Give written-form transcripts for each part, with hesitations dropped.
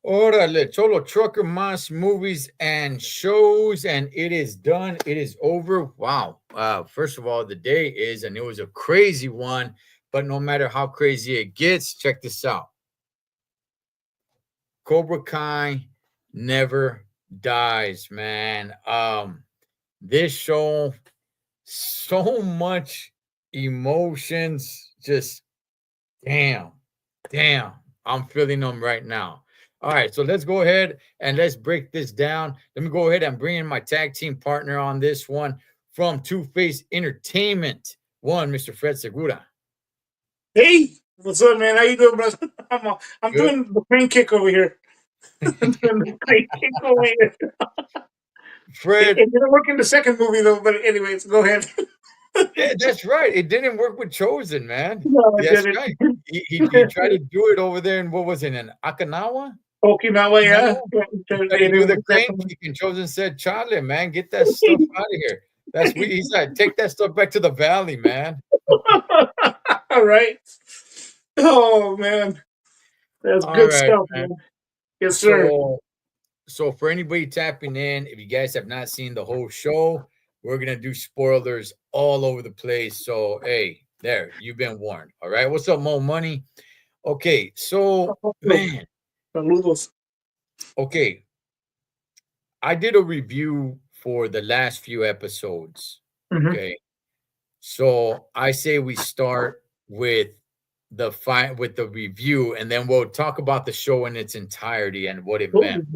Órale, Cholo Trucker Mas movies and shows, and it is done. It is over. Wow. First of all, the day is, and it was a crazy one, but no matter how crazy it gets, check this out. Cobra Kai never dies, man. This show, so much emotions, just damn, I'm feeling them right now. All right, so let's go ahead and let's break this down. Let me go ahead and bring in my tag team partner on this one from Two-Face Entertainment. One, Mr. Fred Segura. Hey, what's up, man? How you doing, brother? I'm doing the crane kick over here. I'm doing the crane kick over here. Fred. It didn't work in the second movie, though, but anyways, go ahead. Yeah, that's right. It didn't work with Chosen, man. No, That's right. He tried to do it over there in, what was it, in Okinawa? Okinawa, yeah. Tried to do the crane kick, and Chosen said, Charlie, man, get that stuff out of here. That's what he said. Take that stuff back to the valley, man. All right. Oh, man. That's All good right, stuff, man. Yes, sir. So for anybody tapping in, if you guys have not seen the whole show, we're going to do spoilers all over the place. So, hey, there, you've been warned. All right. What's up, Mo Money? Okay. So, man. Saludos. Okay. I did a review for the last few episodes. Mm-hmm. Okay. So I say we start with the review, and then we'll talk about the show in its entirety and what it meant.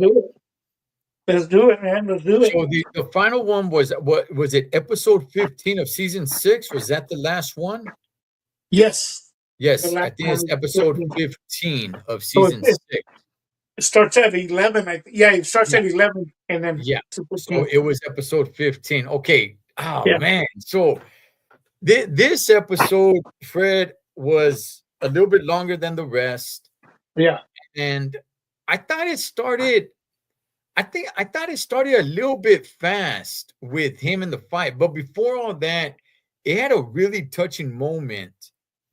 Let's do it, man. Let's do it. So the final one was, what was it, episode 15 of season 6? Was that the last one? Yes. Yes, I think it's episode 15 of season 6. It starts at 11. It starts at 11, and then so it was episode 15. Okay. Oh man. So this episode, Fred, was a little bit longer than the rest. Yeah. And I thought it started a little bit fast with him in the fight. But before all that, it had a really touching moment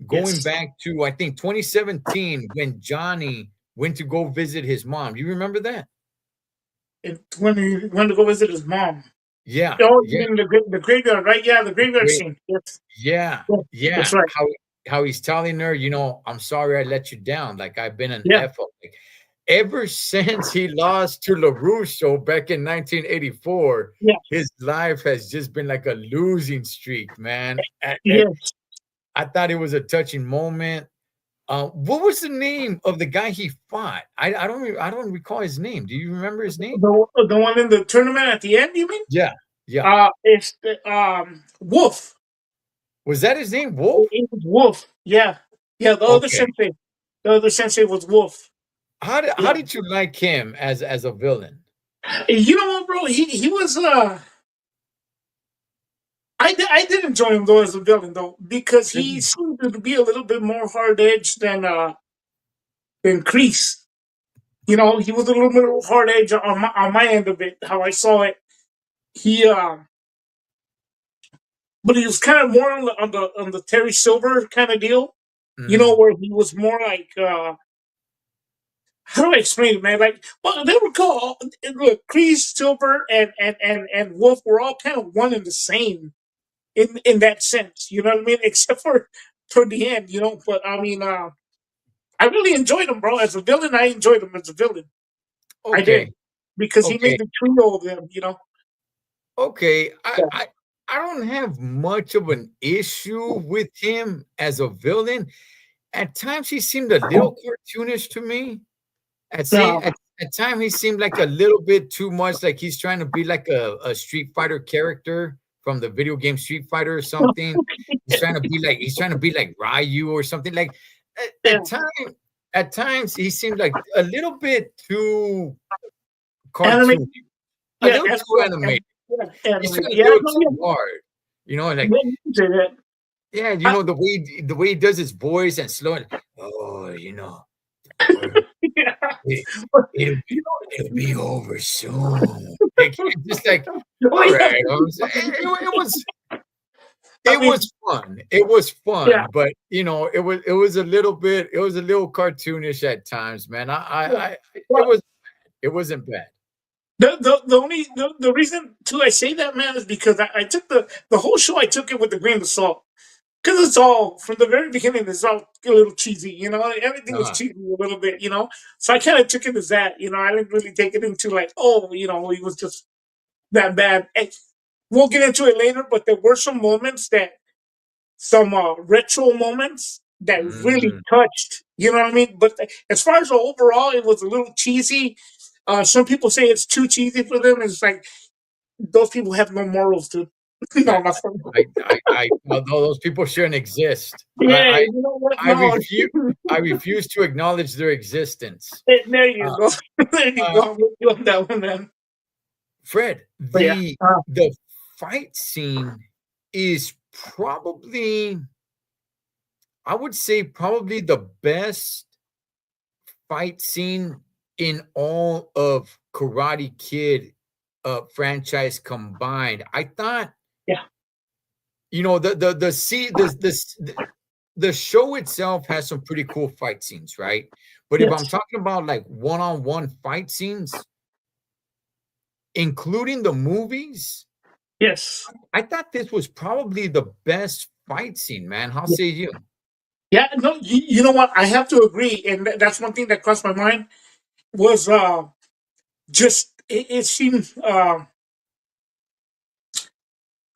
going back to, I think, 2017, when Johnny went to go visit his mom. Do you remember that? When he went to go visit his mom. Yeah. Oh, the graveyard, right? Yeah, the graveyard scene. Yes. Yeah. That's right. How he's telling her, I'm sorry I let you down. Like, I've been an F-up. Like, ever since he lost to LaRusso back in 1984, his life has just been like a losing streak, man. I thought it was a touching moment. What was the name of the guy he fought? I don't recall his name. Do you remember his name? The one in the tournament at the end, you mean? Yeah. It's Wolf. Was that his name? Wolf? It was Wolf. Yeah. The other sensei was Wolf. How did you like him as a villain? You know what, bro? He was I did enjoy him though as a villain though, because he seemed to be a little bit more hard edged than Kreese. He was a little bit hard edge on my end of it, how I saw it. But he was kind of more on the Terry Silver kind of deal. Where he was more like how do I explain it, man? Like, well, they were called, look, Kreese, Silver, and Wolf were all kind of one and the same in that sense. You know what I mean? Except for toward the end, But I mean, I really enjoyed him, bro. As a villain, I enjoyed him as a villain. Okay. I did. because he Okay, made the trio of them. okay. I, Yeah. I I don't have much of an issue with him as a villain. At times, he seemed a little cartoonish to me. No. At time, he seemed like a little bit too much like he's trying to be like a Street Fighter character from the video game Street Fighter or something. He's trying to be like Ryu or something. Like Yeah. at times he seemed like a little bit too Animated. cartoony, a Yeah. little too animated. Yeah. He's Animated. trying to Yeah. do it No, too yeah. hard, Yeah, like you can say that. yeah, I, the way he does his voice and slow. Oh, or yeah. it, But, it'll you it'll know, be over soon. Like, it's just like, oh, all yeah. right. I It mean, was fun. It was yeah. fun, but it was a little cartoonish at times, man. Yeah. It But it wasn't bad. the reason too I say that, man, is because I took the whole show, I took it with a grain of salt. Because it's all from the very beginning, it's all a little cheesy, everything was Uh-huh. cheesy a little bit. So I kind of took it as that. I didn't really take it into like, oh, he was just that bad. And we'll get into it later, but there were some retro moments that really Mm, touched. You know what I mean? But as far as the overall, it was a little cheesy. Some people say it's too cheesy for them. It's like those people have no morals, dude. No, I, not for no, those people shouldn't exist. yeah. You know what? I No. refuse. I refuse to acknowledge their existence. There you Uh, go. There you uh, go. I'm with you on that one, man. Fred, But yeah. the fight scene is probably, I would say, probably the best fight scene in all of Karate Kid franchise combined. I thought, Yeah. the show itself has some pretty cool fight scenes, right? But if I'm Yes. talking about like one-on-one fight scenes, including the movies, Yes. I thought this was probably the best fight scene, man. How Yeah. say you? Yeah. No, you know what? I have to agree. And that's one thing that crossed my mind was just, it seemed, I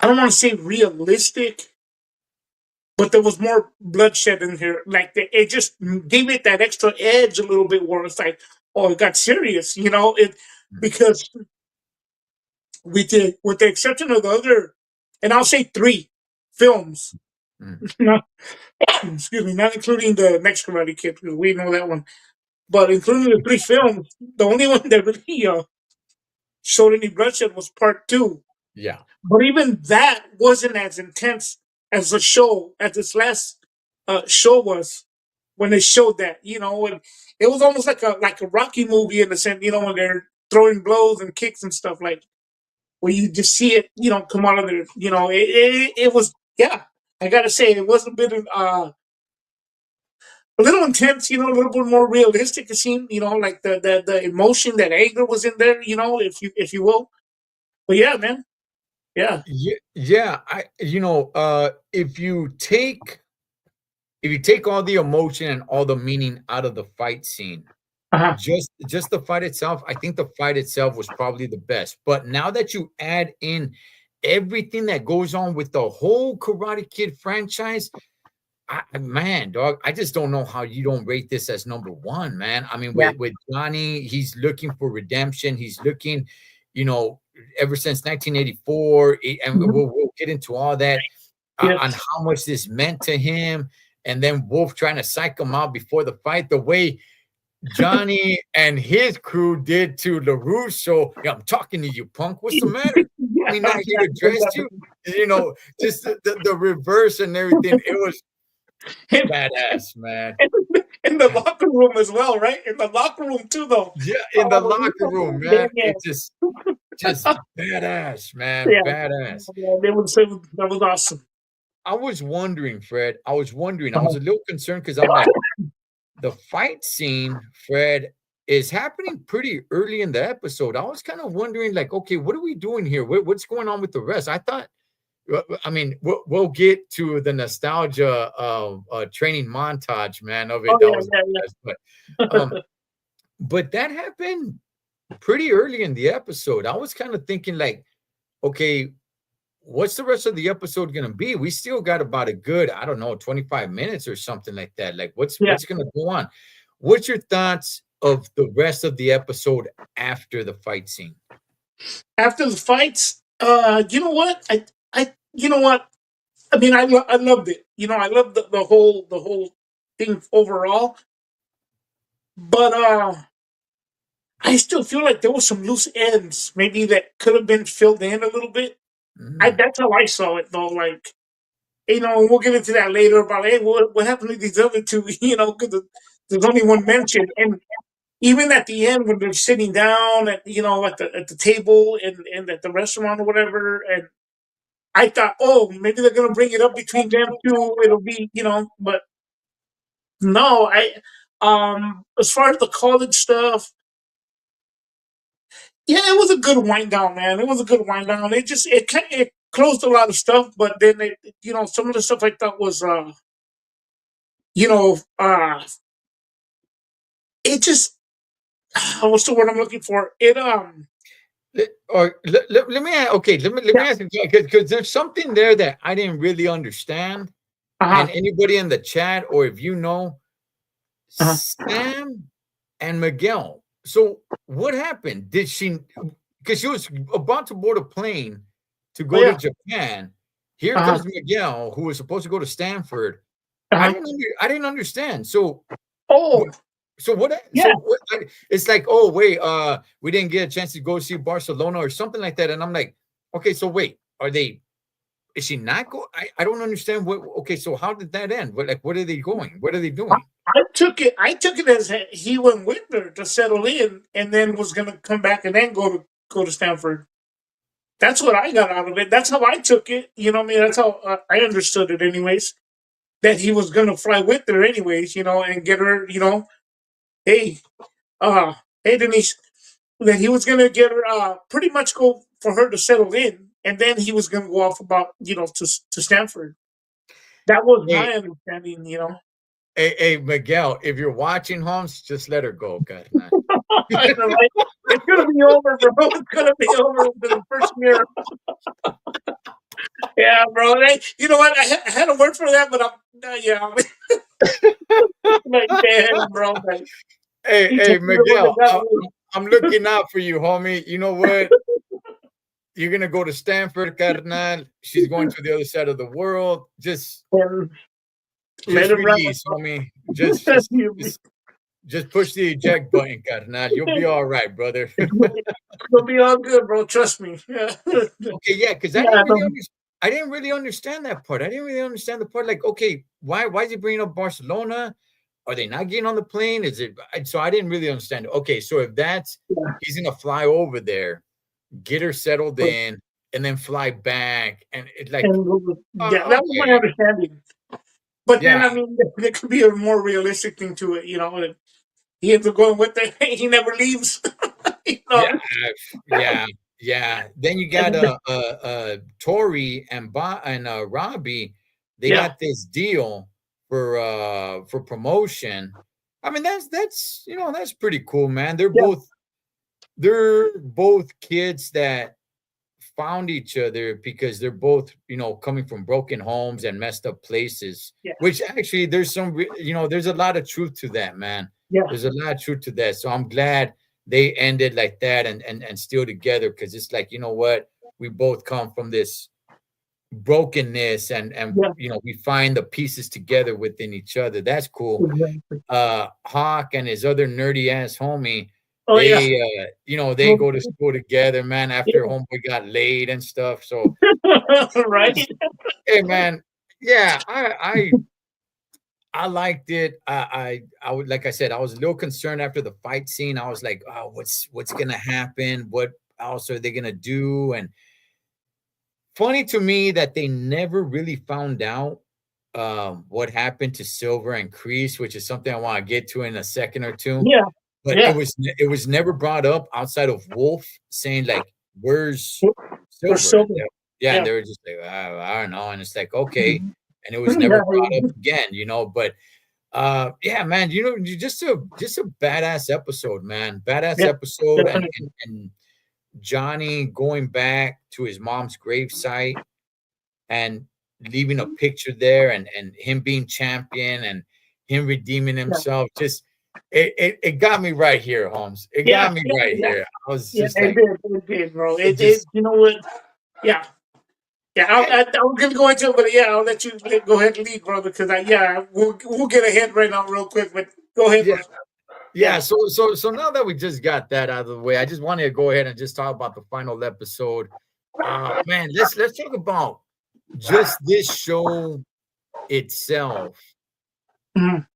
don't want to say realistic, but there was more bloodshed in here. Like, it just gave it that extra edge a little bit where it's like, oh, it got serious, Mm, because with the exception of the other, and I'll say three films, mm. not, excuse me, not including the next Karate Kid, because we know that one, but including the three films, the only one that really showed any bloodshed was part two. Yeah. But even that wasn't as intense as the show, as this last show was when they showed that. And it was almost like a Rocky movie in the sense, when they're throwing blows and kicks and stuff, like where you just see it, come out of there. It was, yeah. I gotta say, it was a little intense, a little bit more realistic. It seemed, like the emotion, that anger was in there, if you will. But yeah, man, yeah, Yeah, yeah. If you take all the emotion and all the meaning out of the fight scene, uh-huh. just the fight itself, I think the fight itself was probably the best. But now that you add in everything that goes on with the whole Karate Kid franchise, man, dog, I just don't know how you don't rate this as number one, man. I mean, Yeah, with Johnny, he's looking for redemption. He's looking, you know, ever since 1984, and mhm, we'll get into all that on yes, how much this meant to him. And then Wolf trying to psych him out before the fight, the way Johnny and his crew did to LaRusso. Yeah, I'm talking to you, punk. What's the matter? I yeah, mean, not here to dress you. Just the reverse and everything. It was in, badass, man. in the locker room as well, right? In the locker room too, though. Yeah, in the Oh, locker room, yeah, man. yeah, It just badass, man. yeah. Badass. Yeah, that was awesome. I was wondering, Fred. I was wondering. I was Uh-huh. a little concerned because I'm like, the fight scene, Fred, is happening pretty early in the episode. I was kind of wondering, like, okay, what are we doing here? What's going on with the rest? I thought, I mean, we'll get to the nostalgia of training montage, man, of Oh it. That yeah, was the yeah, best, yeah. but that happened. pretty early in the episode. I was kind of thinking like, okay, what's the rest of the episode gonna be? We still got about a good, I don't know, 25 minutes or something like that. Like, Yeah. what's gonna go on? What's your thoughts of the rest of the episode after the fight scene? After the fights, you know what? You know what? I mean, I loved it. You know, I loved the whole thing overall. But I still feel like there was some loose ends, maybe that could have been filled in a little bit. Mm, That's how I saw it, though. Like, you know, we'll get into that later about, hey, what happened to these other two? You know, because there's only one mention, and even at the end when they're sitting down at, you know, at the table and at the restaurant or whatever, and I thought, oh, maybe they're gonna bring it up between them two. It'll be, you know, but no, as far as the college stuff, yeah, it was a good wind down, man. It was a good wind down. It closed a lot of stuff, but then you know, some of the stuff I thought was you know, it just what's the word I'm looking for? let me okay, let me Yeah, ask you because there's something there that I didn't really understand. uh-huh, And anybody in the chat, or if you know, uh-huh. Sam and Miguel. So what happened? Did she, because she was about to board a plane to Oh go to yeah, Japan. Here uh-huh, comes Miguel, who was supposed to go to Stanford. uh-huh. I didn't understand. So Oh, what so what yeah. it's like, oh wait, we didn't get a chance to go see Barcelona or something like that. And I'm like, okay, so wait, are they, is she not go? I don't understand what, okay, so how did that end? What, like, what are they going? What are they I, doing? I took it as he went with her to settle in, and then was going to come back and then go to Stanford. That's what I got out of it. That's how I took it. You know what I mean? That's how I understood it, anyways. That he was going to fly with her, anyways. You know, and get her. You know, hey, uh, hey Denise, that he was going to get her, pretty much go for her to settle in, and then he was going to go off about, you know, to Stanford. That was Hey, my understanding. You know, hey, Miguel, if you're watching, Holmes, just let her go, guys, man. right? It's gonna be over, bro. It's gonna be over within the first year. Yeah, bro. You know what? I had a word for that, but yeah, I'm like, damn, bro. Like, Hey, he hey, took me the one that Miguel, got me. I'm looking out for you, homie. You know what? You're gonna go to Stanford, carnal. She's going to the other side of the world. And let Just him run. release, homie. Just push the eject button, carnal. You'll be all right, brother. It'll be all good, bro. Trust me. Yeah, Okay, yeah, because yeah. I didn't really understand that part. I didn't really understand the part. Like, okay, why is he bringing up Barcelona? Are they not getting on the plane? Is it so? I didn't really understand. Okay, so if that's, Yeah. he's gonna fly over there, get her settled in, and then fly back, and it like, Yeah, that was my okay, understanding. But then, yeah, I mean, there could be a more realistic thing to it, you know. And he ends up going with it. He never leaves, you yeah, know. yeah, yeah. Then you got And, Tori and Robbie. They yeah, got this deal for promotion. I mean, that's you know, that's pretty cool, man. yeah, They're both kids that found each other because they're both, you know, coming from broken homes and messed up places. yeah, Which actually, there's some, you know, there's a lot of truth to that, man. yeah. There's a lot of truth to that. So I'm glad they ended like that and still together, because it's like, you know what, we both come from this brokenness, and Yeah, you know, we find the pieces together within each other. That's cool. exactly. Hawk and his other nerdy ass homie, Oh yeah, they you know, they go to school together, man, after homeboy got laid and stuff. So right. hey, man, yeah, I liked it. I would, like I said, I was a little concerned after the fight scene. I was like, oh, what's gonna happen? What else are they gonna do? And funny to me that they never really found out what happened to Silver and Kreese, which is something I want to get to in a second or two. Yeah, But yeah. it was never brought up outside of Wolf saying like, "Where's For Silver?" silver. Yeah, and Yeah. they were just like, I don't know," and it's like, okay, Mhm. and it was never Yeah. brought up again, you know. But Yeah, man, you just a badass episode, man. Badass Yeah, episode, and definitely. Johnny going back to his mom's gravesite and leaving a picture there, and him being champion and him redeeming Yeah, himself. Just it got me right here, Holmes. It yeah, got me yeah, right yeah, here. I was yeah. just like, It did, bro. it It. just You know what? Yeah, yeah. I was gonna go into it, but yeah, I'll let you go ahead and lead, brother, because we'll get ahead right now real quick. But go ahead, yeah. bro. Yeah, Yeah. so now that we just got that out of the way, I just wanted to go ahead and just talk about the final episode. Man, let's talk about just this show itself. Mhm.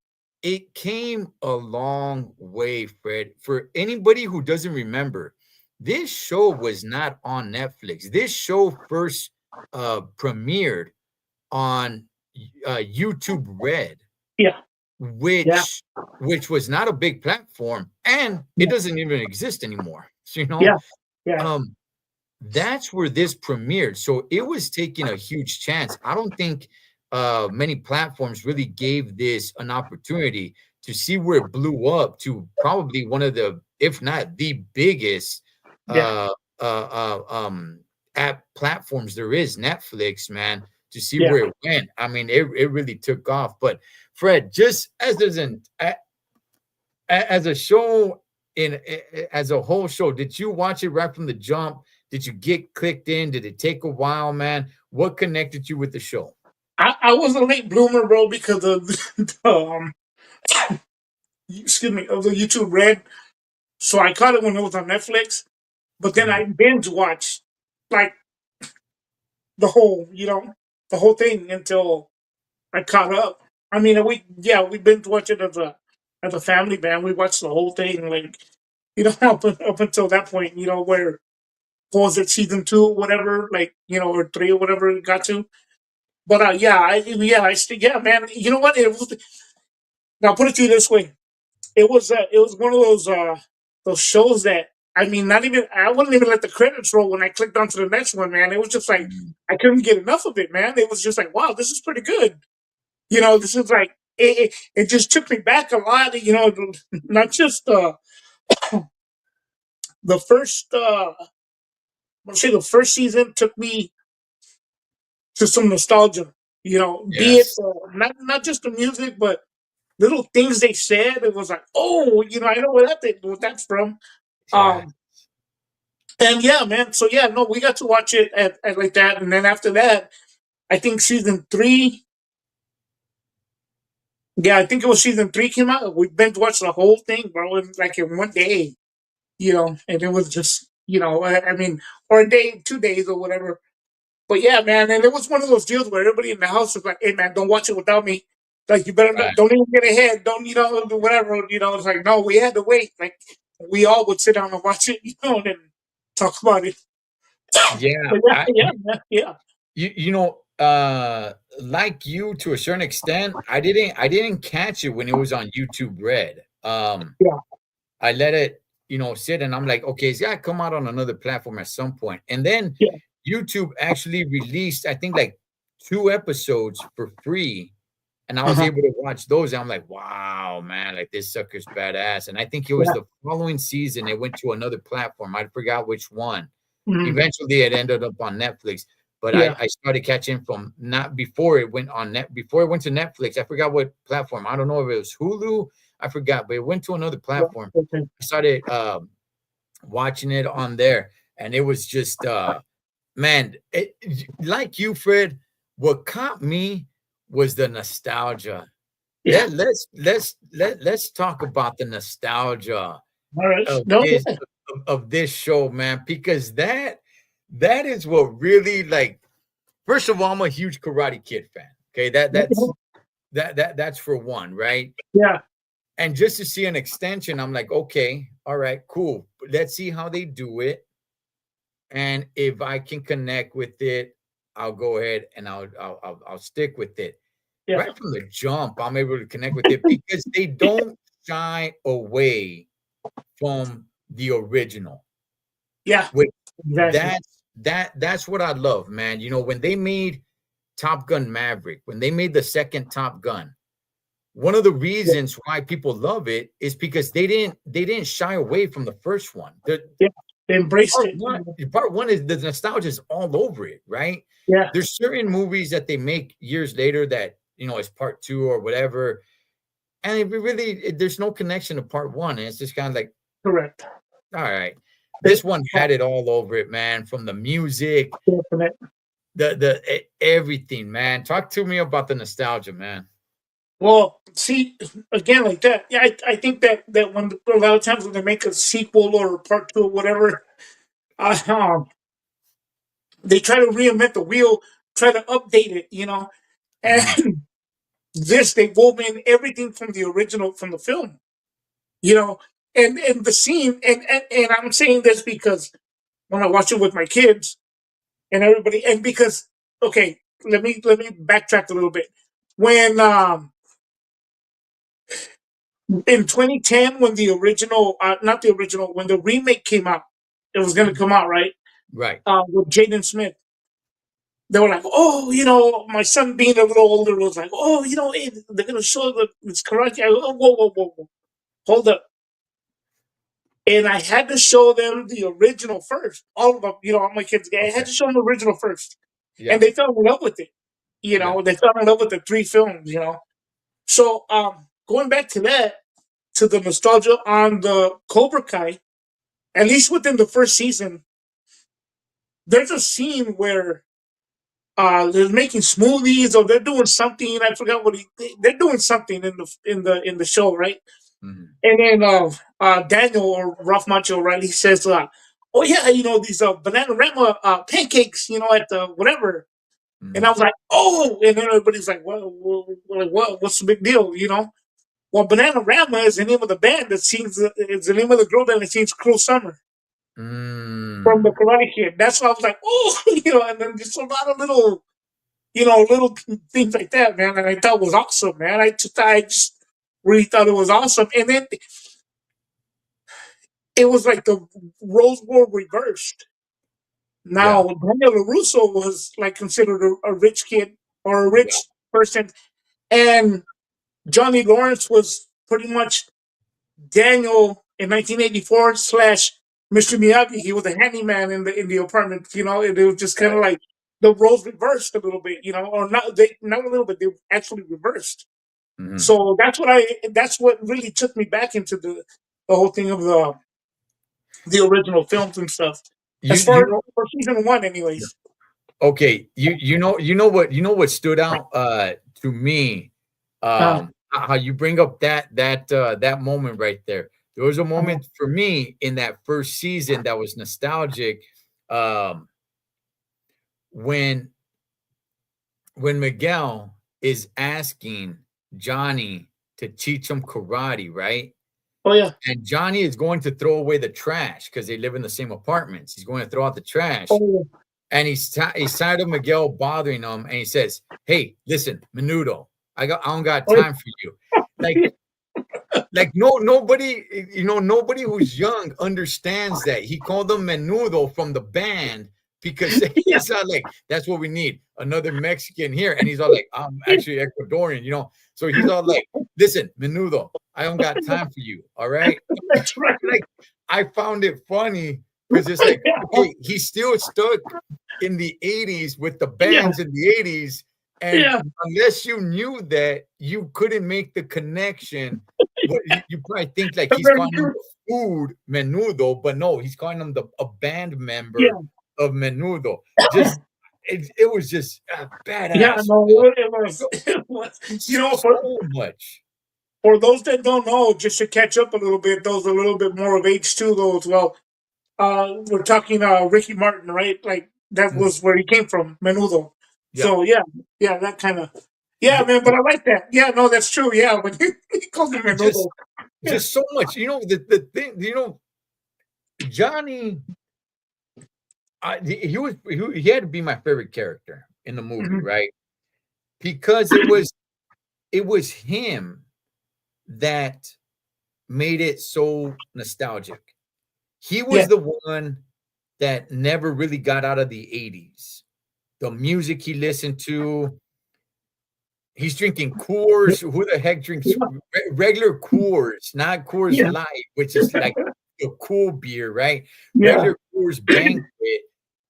It came a long way, Fred. For anybody who doesn't remember, this show was not on Netflix. This show first premiered on YouTube Red, Yeah, yeah, which was not a big platform, and it yeah, doesn't even exist anymore. So, yeah, yeah, um, that's where this premiered. So it was taking a huge chance. I don't think many platforms really gave this an opportunity to see where it blew up to probably one of the, if not the biggest yeah, uh app platforms there is, Netflix, man, to see yeah. where it went. I mean, it really took off. But Fred, just as a show as a whole show, did you watch it right from the jump? Did you get clicked in? Did it take a while, man? What connected you with the show? I was a late bloomer, bro, because of excuse me, of the YouTube Red. So I caught it when it was on Netflix, but then Mhm. I binge watched like the whole, the whole thing until I caught up. I mean, we binge watched it as a family, man. We watched the whole thing, like up until that point, where what was it, season two, whatever, like or three or whatever it got to. But yeah, man. You know what? It was now put it to you this way. It was one of those shows that I mean, not even I wouldn't even let the credits roll when I clicked onto the next one, man. It was just like Mhm. I couldn't get enough of it, man. It was just like, wow, this is pretty good. This is like it just took me back a lot. Not just the first let's say the first season took me to some nostalgia. Be it Yes. not just the music, but little things they said. It was like, oh, I know where that's from. Yeah. Um, and yeah, man. So yeah, no, we got to watch it at like that, and then after that, I think season three. Yeah, I think it was season three came out. We binge watched the whole thing, bro, like in one day. And it was just I mean, or a day, 2 days, or whatever. But yeah, man, and it was one of those deals where everybody in the house was like, "Hey, man, don't watch it without me. Like, you better not, Right. don't even get ahead. Don't do whatever. It's like no, we had to wait. Like we all would sit down and watch it, and then talk about it. Yeah. But yeah, yeah, yeah, You know, like you to a certain extent, I didn't catch it when it was on YouTube Red. yeah, I let it, sit, and I'm like, okay, it's gotta come out on another platform at some point. And then yeah. YouTube actually released, I think, like 2 episodes for free, and I was Uh-huh. able to watch those. And I'm like, wow, man, like this sucker's badass. And I think it was Yeah. the following season, it went to another platform. I forgot which one. Mhm. Eventually, it ended up on Netflix. But I, Yeah. I started catching from not before it went on before it went to Netflix. I forgot what platform. I don't know if it was Hulu. I forgot, but it went to another Yeah. platform. Okay. I started watching it on there, and it was just man, like you, Fred. What caught me was the nostalgia. Yeah. Let's talk about the nostalgia All right. of No. this Yeah. of this show, man, because that is what really, like, first of all, I'm a huge Karate Kid fan. Okay, that's for one, right? Yeah. And just to see an extension, I'm like, okay, all right, cool. Let's see how they do it. And if I can connect with it, I'll go ahead and I'll stick with it. Yeah. Right from the jump, I'm able to connect with it because they don't shy away from the original. Yeah. Which Exactly. that's what I love, man. When they made Top Gun Maverick, when they made the second Top Gun, one of the Yeah, reasons why people love it is because they didn't shy away from the first one. The yeah. They embraced part it. one, part one is the nostalgia is all over it, right? Yeah, There's certain movies that they make years later that is part two or whatever, and there's no connection to part one, and it's just kind of like, correct. all right, They, this one had it all over it, man. From the music, definite. everything, man. Talk to me about the nostalgia, man. Well, see, again, like that. Yeah, I think that when a lot of times when they make a sequel or a part two or whatever, um, they try to reinvent the wheel, try to update it, And Hmm. this they wove in everything from the original from the film, you know, and the scene, and I'm saying this because when I watch it with my kids and everybody, and because okay, let me backtrack a little bit. When in 2010, when the original, not the original, when the remake came out, it was going to come out right Right. with Jaden Smith. They were like, oh, my son being a little older was like, oh, hey, they're going to show this karate. I go, oh, whoa, whoa, whoa, whoa, hold up. And I had to show them the original first. All of them, all my kids. I had Okay. to show them the original first, and Yeah. they fell in love with it. Yeah. They fell in love with the three films. So going back to that, to the nostalgia on the Cobra Kai, at least within the first season, there's a scene where they're making smoothies or they're doing something. I forgot what they're doing something in the show, right? Hmm. And then Daniel or Ralph Macchio, right? He says, "Oh yeah, these banana rama pancakes, at the whatever." And I Hmm. was like, "Oh!" And then everybody's like, What? What's the big deal?" Well, Banana Rama is the name of the band that sings. It's the name of the girl that sings "Cruel Summer" from the Mm. Karate Kid. That's why I was like, "Oh," and then just a lot of little things like that, man. And I thought it was awesome, man. I just really thought it was awesome. And then it was like the roles were reversed. Now, Yeah. Daniel LaRusso was like considered a rich kid or a Yeah. rich person, and Johnny Lawrence was pretty much Daniel in 1984 slash Mr. Miyagi. He was a handyman in the apartment. And it was just kind of Right. like the roles reversed a little bit. Or not a little bit. They actually reversed. Hmm. So that's what really took me back into the whole thing of the original films and stuff. You As far you as know for season one, anyways. okay, you know what stood out to me, Uh, how you bring up that moment right there. There was a uh, moment for me in that first season that was nostalgic, um, when Miguel is asking Johnny to teach him karate, right? oh yeah. And Johnny is going to throw away the trash because they live in the same apartments. He's going to throw out the trash. Oh And he's tired of Miguel bothering him, and he says, "Hey, listen, Menudo, I don't got yeah. time for you." Like nobody, nobody who's young understands that. He called them Menudo from the band because Yeah. he's not like, that's what we need, another Mexican here. And he's all like, I'm actually Ecuadorian. So he's all like, listen, Menudo, I don't got time for you. All right. That's right. Like, I found it funny because it's like, Yeah. okay, he's still stuck in the 80s with the Yeah. bands in the 80s. And Yeah. unless you knew that, you couldn't make the connection. What you probably think like That's he's very calling him true. the food menudo, but no, he's calling him a band member Yeah. of menudo. Just it was just Yeah, badass, no, man. it was. It was. For So much. those that don't know, just to catch up a little bit, those a little bit more of age too. Those well, we're talking Ricky Martin, right? Like that Mm, was where he came from, Menudo. yeah. So yeah, that kind of. Yeah, The- man, but I like that. Yeah, no, that's true. Yeah, when he calls him just Menudo. Yeah. just so much. The thing, Johnny, he had to be my favorite character in the movie, Mhm. right? Because it was him that made it so nostalgic. He Yeah. was the one that never really got out of the 80s. The music he listened to, He's drinking Coors. Who the heck drinks Yeah, regular Coors, not Coors yeah, Light, which is like a cool beer, right? yeah. Regular Coors Banquet.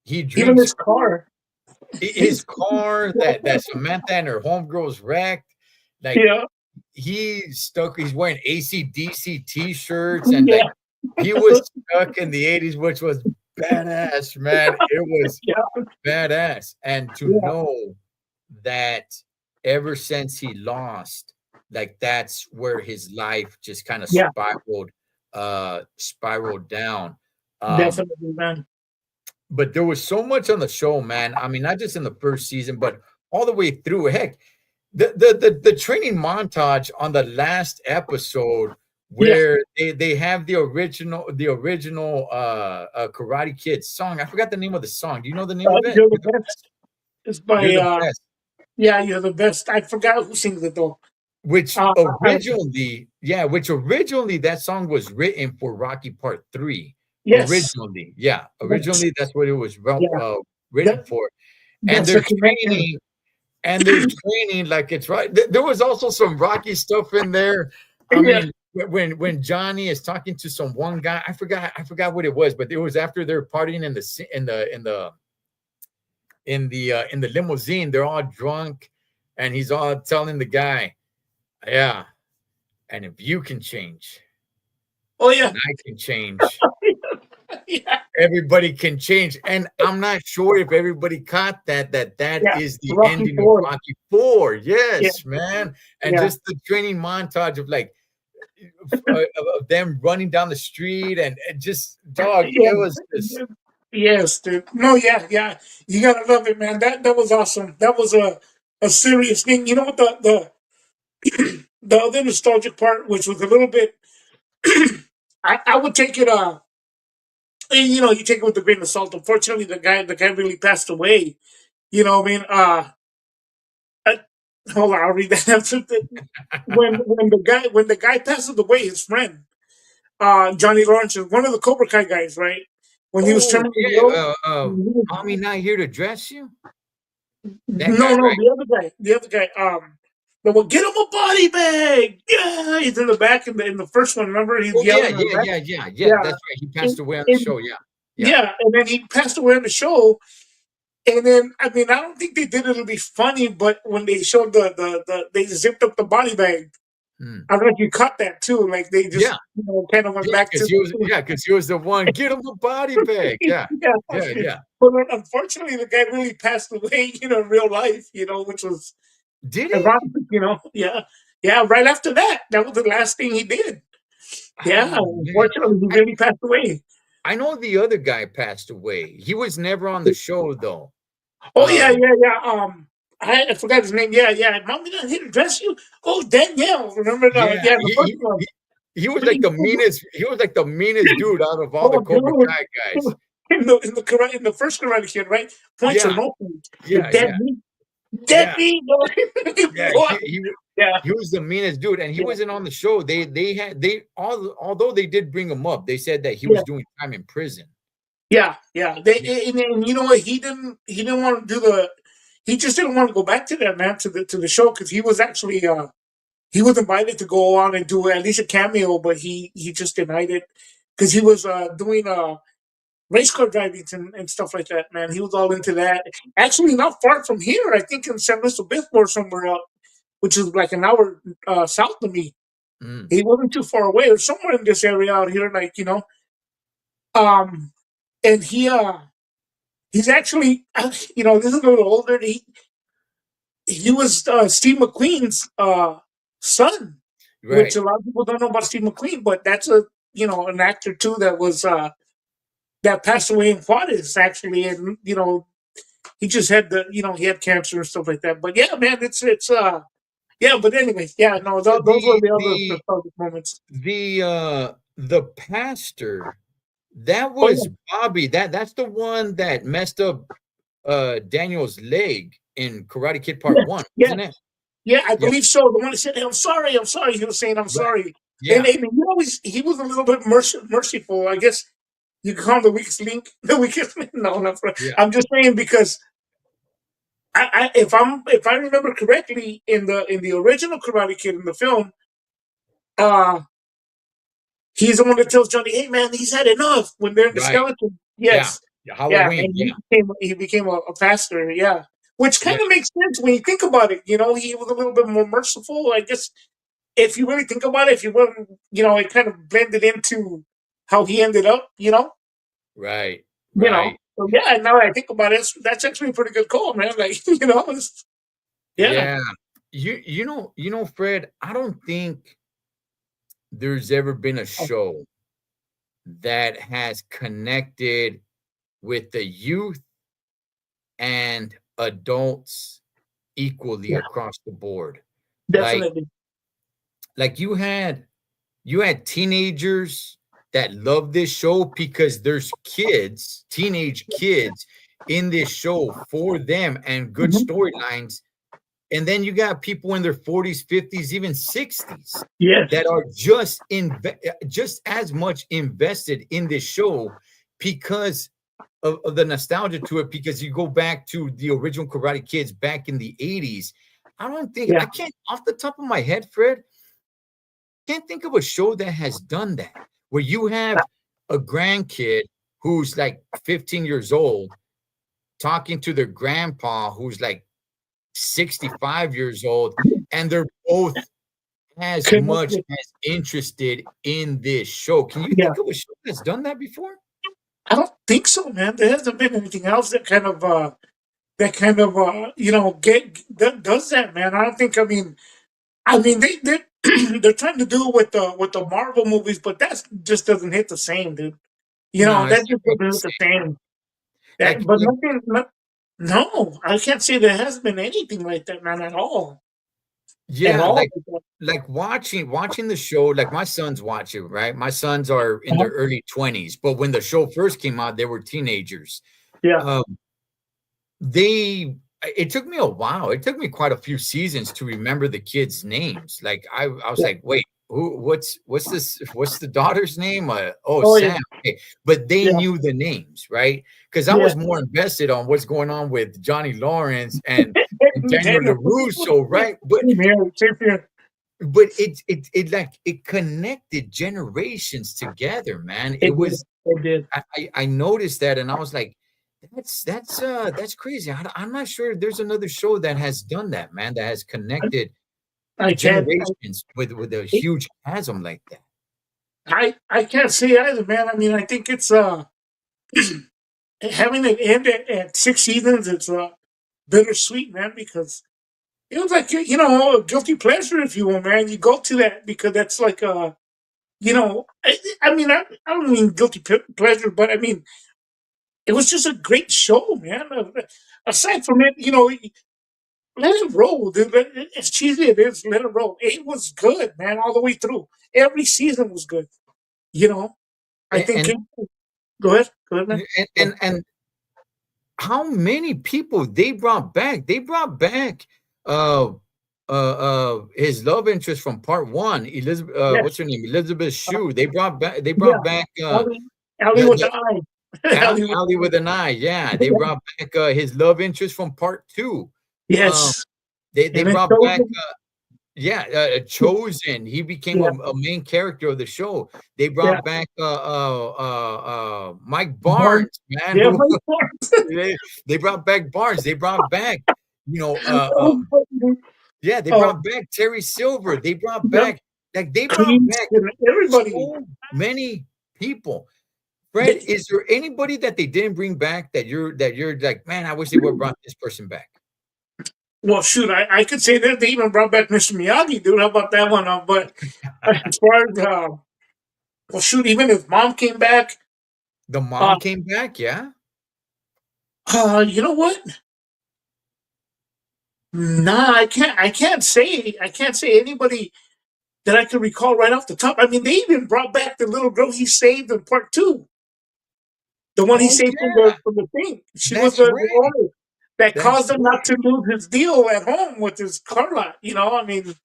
He Even drinks his car. his car that Samantha and her homegirls wrecked. Like Yeah, he's stuck. He's wearing AC/DC t-shirts and like yeah, he was stuck in the 80s, which was badass, man. It was yeah, badass. And to yeah, know that ever since he lost, like that's where his life just kind of yeah. spiraled down. Um, Definitely, man. but there was so much on the show, man. I mean, not just in the first season, but all the way through. Heck, the training montage on the last episode Yeah, where they have the original Karate Kid song. I forgot the name of the song. Do you know the name of it? you're the best. It's You're by the best. yeah, you're the best. I forgot who sings it though. Which I, originally, yeah, which originally that song was written for Rocky Part 3. yes, Originally, yeah, yes, originally that's what it was yeah. written That for. And that's they're the connection. training like it's right. There was also some Rocky stuff in there. I Yeah, mean, when Johnny is talking to some one guy, I forgot what it was, but it was after they're partying in the limousine. They're all drunk, and he's all telling the guy, "Yeah, and if you can change, oh then yeah, I can change. yeah, Everybody can change." And I'm not sure if everybody caught that yeah. is the Rocky ending of Four. Rocky 4. Yeah, Yes, man. And yeah, just the training montage of like of them running down the street and just dog, yeah. it was just Yes, dude. No, yeah, yeah. You gotta love it, man. That was awesome. That was a serious thing. You know what the other nostalgic part, which was a little bit, I would take it. You know, you take it with a grain of salt. Unfortunately, the guy really passed away. You know, what I mean, uh, hold on, I'll read that. When the guy passes away, his friend, Johnny Lawrence, is one of the Cobra Kai guys, right? When he was oh terminally yeah, ill, he Mommy not here to dress you. That no, guy, no, right? the other guy, the one, get him a body bag. Yeah, he's in the back in the first one. Remember, he's Oh yeah, yelling in the yeah, back. yeah, yeah, yeah. Yeah, That's right. He in, passed away on the in, show. Yeah, yeah. yeah, and then he passed away on the show. And then, I mean, I don't think they did it to be funny, but when they showed they zipped up the body bag. Hmm. I don't know if you caught that too. Like they just, Yeah, kind of went yeah, back because to, he was the one. Get him a body bag. Yeah, yeah. yeah, yeah. But unfortunately, the guy really passed away, in real life, which was Did he? ironic, Yeah, yeah. Right after that, that was the last thing he did. Yeah, Oh man, unfortunately, he I really passed away. I know the other guy passed away. He was never on the show though. Oh yeah, Um, yeah, yeah. I forgot his name. Yeah, yeah. Mommy not here to dress you. Oh, Danielle. Remember the yeah, yeah the first one. he was like the meanest. He was like the meanest dude out of all the Oh, Cobra dude. Kai guys. In the first Karate Kid, right? Points or Yeah, no points. The yeah, dead yeah, meat. Dead yeah, meat. yeah. What? Yeah, He was the meanest dude, and he yeah, wasn't on the show. Although they did bring him up, they said that he yeah, was doing time in prison. yeah, yeah. They Yeah. and you know what? He didn't want to do the. He just didn't want to go back to that, man, to the show, because he was actually he was invited to go on and do at least a cameo, but he just denied it because he was doing race car driving and stuff like that. Man, he was all into that. Actually, not far from here, I think in San Luis Obispo or somewhere else, which is like an hour south of me. Mm, He wasn't too far away, or somewhere in this area out here, like Um, and he's actually this is a little older. He was Steve McQueen's son, which right. a lot of people don't know about Steve McQueen, but that's an actor too that passed away in Juarez actually, and he just had he had cancer and stuff like that. But yeah, man, it's yeah. But anyways, yeah, no, those were The the other the nostalgic moments. the pastor, that Oh was yeah, Bobby. That's the one that messed up Daniel's leg in Karate Kid Part yeah, 1, yeah, isn't it? yeah. I Yeah, believe so. The one that said, "I'm sorry, I'm sorry," he was saying, "I'm right. sorry," and, Yeah. and he was a little bit merciful, I guess. You can call him the weakest link. The weakest link. No, not for, Yeah. I'm just saying because if I remember correctly, in the original Karate Kid in the film, uh, he's the one that tells Johnny, "Hey man, he's had enough." When they're in the Right. skeleton, Yeah. yes, Yeah, yeah, Halloween. and Yeah. he became a pastor, yeah, which Yeah. kind of makes sense when you think about it. You know, he was a little bit more merciful, I guess. If you really think about it, if you wouldn't, it kind of blended into how he ended up. Right. Right. So yeah. Now that I think about it, that's actually a pretty good call, man. Like, yeah, Yeah. Fred, I don't think there's ever been a show that has connected with the youth and adults equally yeah, across the board. Like definitely. you had teenagers that love this show because there's kids, teenage kids in this show for them and good Mhm. storylines. And then you got people in their 40s, 50s, even 60s Yes, that are just as much invested in this show because of the nostalgia to it, because you go back to the original Karate Kids back in the 80s. yeah, I can't off the top of my head, Fred, can't think of a show that has done that, where you have a grandkid who's like 15 years old talking to their grandpa who's like 65 years old, and they're both as much connected. as interested in this show. Can you Yeah, think of a show that's done that before? I don't think so, man. There hasn't been anything else that get that does that, man. I don't think. I mean, they they're trying to do it with the Marvel movies, but that just doesn't hit the same, dude. No, That it's just not doesn't hit the the same. same. But nothing. No, I can't say there has been anything like that, man, at all. At Yeah, all. like watching the show, like my sons watch it, right? My sons are in Uh-huh. their early 20s, but when the show first came out, they were teenagers. Yeah. Um, they it took me a while. It took me quite a few seasons to remember the kids' names. Like I was Yeah. like, wait, what's the daughter's name? Oh, Oh yeah. Sam. Okay. But they Yeah. knew the names, right? Because I Yeah. was more invested on what's going on with Johnny Lawrence and Daniel Daniel. LaRusso, right? But Same here. Same here. but it like it connected generations together, man. It It did. was It did. I noticed that and I was like, that's crazy. I'm not sure there's another show that has done that, man, that has connected I can't. generations with a huge chasm like that. I can't say either, man. I mean, I think it's having it end at 6 seasons. It's bittersweet, man, because it was like a guilty pleasure, if you will, man. You go to that because that's like I mean, I don't mean guilty pleasure, but I mean it was just a great show, man. Aside from it, let it roll, dude. As cheesy it is, let it roll. It was good, man, all the way through. Every season was good. You know, I think. And Go ahead, man. and and, and how many people they brought back? They brought back uh his love interest from part one, Elizabeth, Yes, what's her name? Elizabeth uh, Shue. They yeah. brought back Ellie, Ellie the with the the eye. Ellie with Alley with an eye. Yeah, they yeah. brought back his love interest from part two. Um, Yes, they and it brought shows back them. yeah, Chosen. He became Yeah, a main character of the show. They yeah. brought back Mike Barnes. Barnes, man. Yeah, Who Mike Barnes. they brought back Barnes. They brought back, you know, yeah, they um, brought back Terry Silver. They brought yeah, back they brought Crease back and everybody. so many people. Fred, They, is there anybody that they didn't bring back that you're like, man, I wish they would have brought this person back? well, shoot, I could say that they even brought back Mr. Miyagi, dude. How about that one? But as far as well, shoot, even his mom came back. The Uh, mom came back, yeah. you know what? Nah, I can't say anybody that I can recall right off the top. I mean, they even brought back the little girl he saved in part two. The one he Oh saved yeah, from the thing. She was that's the right. owner that That's caused him not right. to lose his deal at home with his car lot. I mean,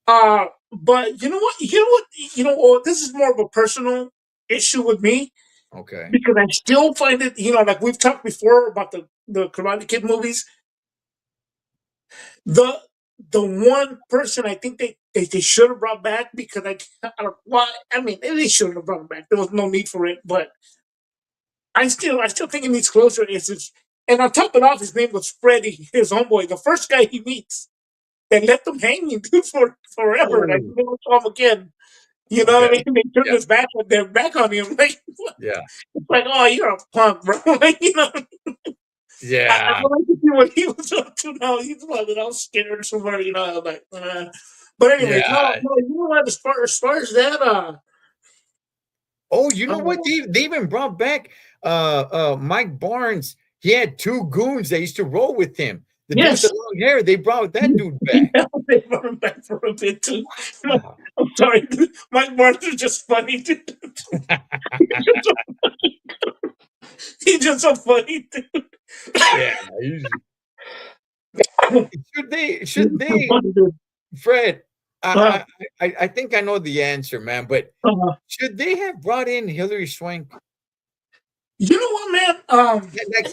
but you know what? This is more of a personal issue with me Okay. because I still find it. Like we've talked before about the Karate Kid movies. The the one person I think they should have brought back because I don't why I mean they shouldn't have brought him back. There was no need for it, but I still think it needs closure. And on top of it off, his name was Freddy, his homeboy, the first guy he meets. They left him hanging dude for forever. Like Oh, they never saw him again. You know what okay. I mean? They turned Yeah. his back on their back on him. Like Yeah. it's like, oh, you're a punk, bro. Like I Yeah. would like to see what he was up to now. He's like all scared somewhere, I'm like, But anyways, Yeah. no, you know what? As far as that, Oh, you know what? uh, They even brought back Mike Barnes. He had two goons that used to roll with him. The dude with the yes, long hair, they brought that dude back. yeah, they brought him back for a bit too. Wow. I'm sorry, dude. Mike Barnes is just funny, dude. He's just so, he's just so funny, dude. Yeah. Should He's so they funny, dude. Fred, Uh, I think I know the answer, man, but uh, should they have brought in Hillary Swank? you know what, man? Yeah, like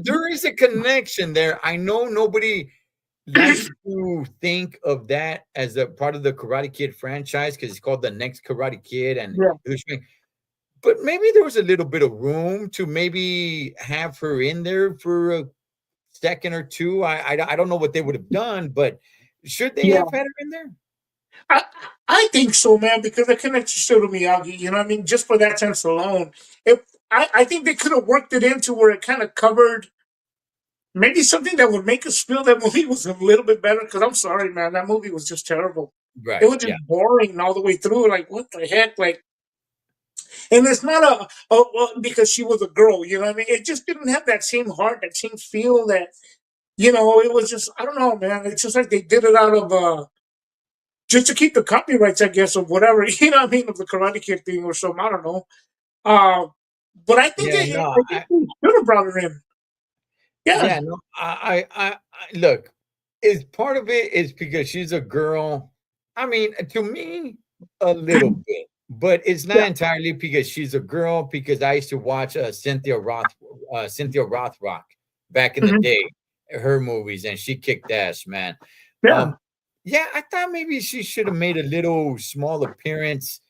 there is a connection there. I know nobody likes to think of that as a part of the Karate Kid franchise because it's called the next Karate Kid and yeah, Hillary Swank. But maybe there was a little bit of room to maybe have her in there for a second or two. I don't know what they would have done, but should they yeah. have had her in there? I, I think so, man, because it connects still to Miyagi. You know what I mean? Just for that sense alone, I think they could have worked it into where it kind of covered maybe something that would make us feel that movie was a little bit better. Because I'm sorry, man, that movie was just terrible. It Right. was just Yeah. boring all the way through. Like, what the heck? Like, and it's not well, because she was a girl. You know what I mean? It just didn't have that same heart, that same feel. That it was just I don't know, man. It's just like they did it out of just to keep the copyrights, I guess, of whatever, what I mean, of the Karate Kid thing or something. I don't know. Uh, but I think Yeah. No. I think we should have brought her in. Yeah. Yeah, no, I look, is part of it is because she's a girl. I mean, to me, a little bit, but it's not Yeah. entirely because she's a girl. Because I used to watch Cynthia Rothrock back in the Mhm. day, her movies, and she kicked ass, man. Yeah. Um, yeah, I thought maybe she should have made a little small appearance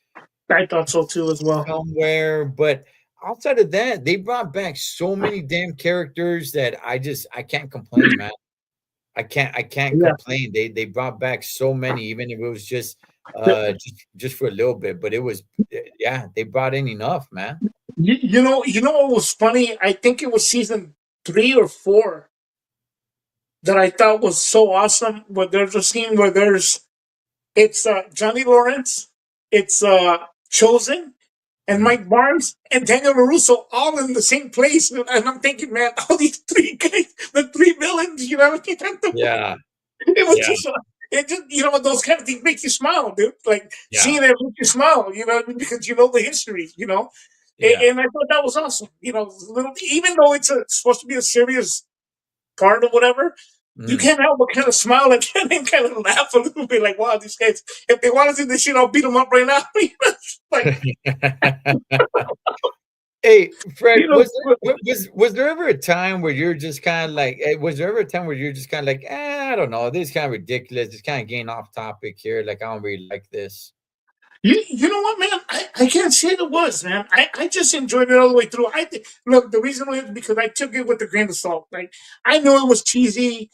I thought so too as well. somewhere, but outside of that, they brought back so many damn characters that I can't complain, man. I can't Yeah. complain. They brought back so many, even if it was just for a little bit, but it was yeah, they brought in enough, man. You know what was funny? I think it was season 3 or 4 that I thought was so awesome. Where there's a scene where it's Johnny Lawrence, it's Chosen, and Mhm. Mike Barnes and Daniel LaRusso all in the same place. And I'm thinking, man, all these three guys, the three villains, Yeah, it was yeah, just, those kind of things make you smile, dude. Like yeah, seeing it makes you smile, what I mean? Because you know the history. yeah. And I thought that was awesome. Even though supposed to be a serious part or whatever, you Mm. can't help but kind of smile and kind of laugh a little bit. Like, wow, these guys, if they want to do this shit, I'll beat them up right now. Like, Hey, Fred, you know, was there ever a time where you're just kind of like, was there ever a time where you're just kind of like, I don't know, this is kind of ridiculous. It's kind of getting off topic here. Like, I don't really like this. you know what, man? I can't say it was, man. I just enjoyed it all the way through. Look, the reason was because I took it with a grain of salt. Like, I know it was cheesy.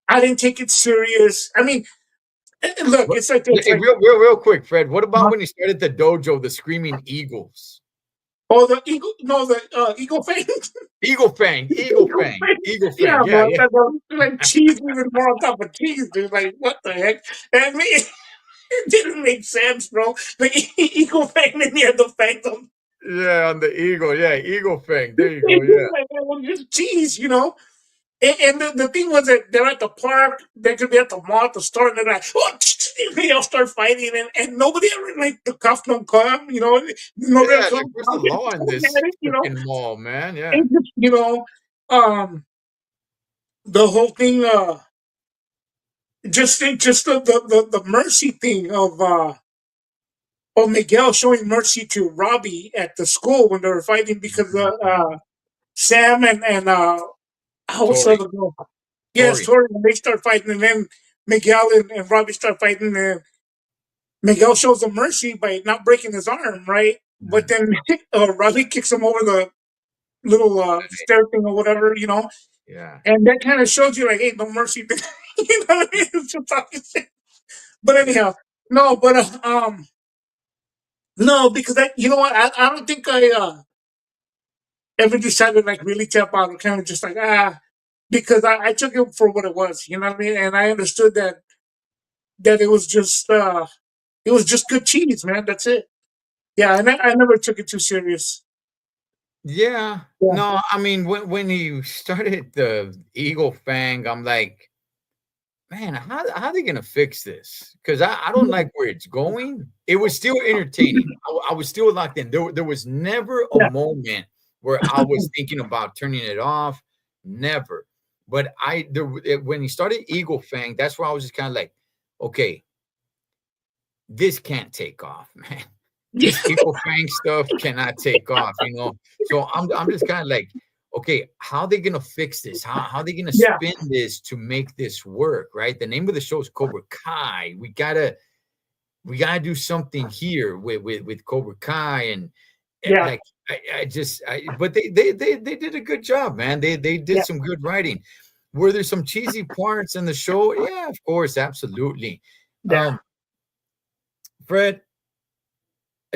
I didn't take it serious. I mean, look, What, it's like it's hey, like real quick, Fred. What about uh, when he started the dojo, the Screaming Eagles? oh, the eagle, no, the eagle fang. Eagle Fang, Eagle Yeah, Fang. Yeah, bro. yeah. That's like cheese, even more on top of cheese, dude. Like, what the heck? And me, it didn't make sense, bro. Like, eagle fang, and he had the fangs on. Yeah, on the eagle. Yeah, Eagle Fang. There you go. Yeah. Like, it was just cheese. And the thing was that they're at the park, they could be at the mall, at the store, and they're like, oh, they all start fighting, and nobody ever, like, the cuff don't come. Nobody Yeah, ever like comes, where's the law in this at it. freaking mall, man? Yeah. It just, um, the whole thing, just the mercy thing of Miguel showing mercy to Robbie at the school when they were fighting because Mhm. Sam and what's the Tori. other girl? Yes, Tori. Tori, when they start fighting, and then Miguel and Robbie start fighting, and Miguel shows him mercy by not breaking his arm, right? But Mhm. then Robbie kicks him over the little stair thing or whatever, Yeah. and that kind of shows you like, hey, no mercy, you know what I mean? It's just obviously- But Yeah. anyhow, no, but no, because you know what? I don't think I ever decided like really tap out or kind of just like because I took it for what it was, you know what I mean? And I understood that it was just good cheese, man. That's it. Yeah, and I never took it too serious. Yeah. Yeah, No, I mean, when you started the Eagle Fang, I'm like, man, how they gonna fix this? Because I don't like where it's going. It was still entertaining. I was still locked in. There was never a yeah, moment where I was thinking about turning it off. Never. But when he started Eagle Fang, that's where I was just kind of like, okay, this can't take off, man. yeah, This Eagle Fang stuff cannot take off, you know. So I'm just kind of like, okay, how they gonna fix this? How they gonna yeah, spin this to make this work? Right. The name of the show is Cobra Kai. We gotta do something here with Cobra Kai and yeah, like but they did a good job, man. They did yeah, some good writing. Were there some cheesy parts in the show? Yeah, of course, absolutely. yeah. Um, Fred,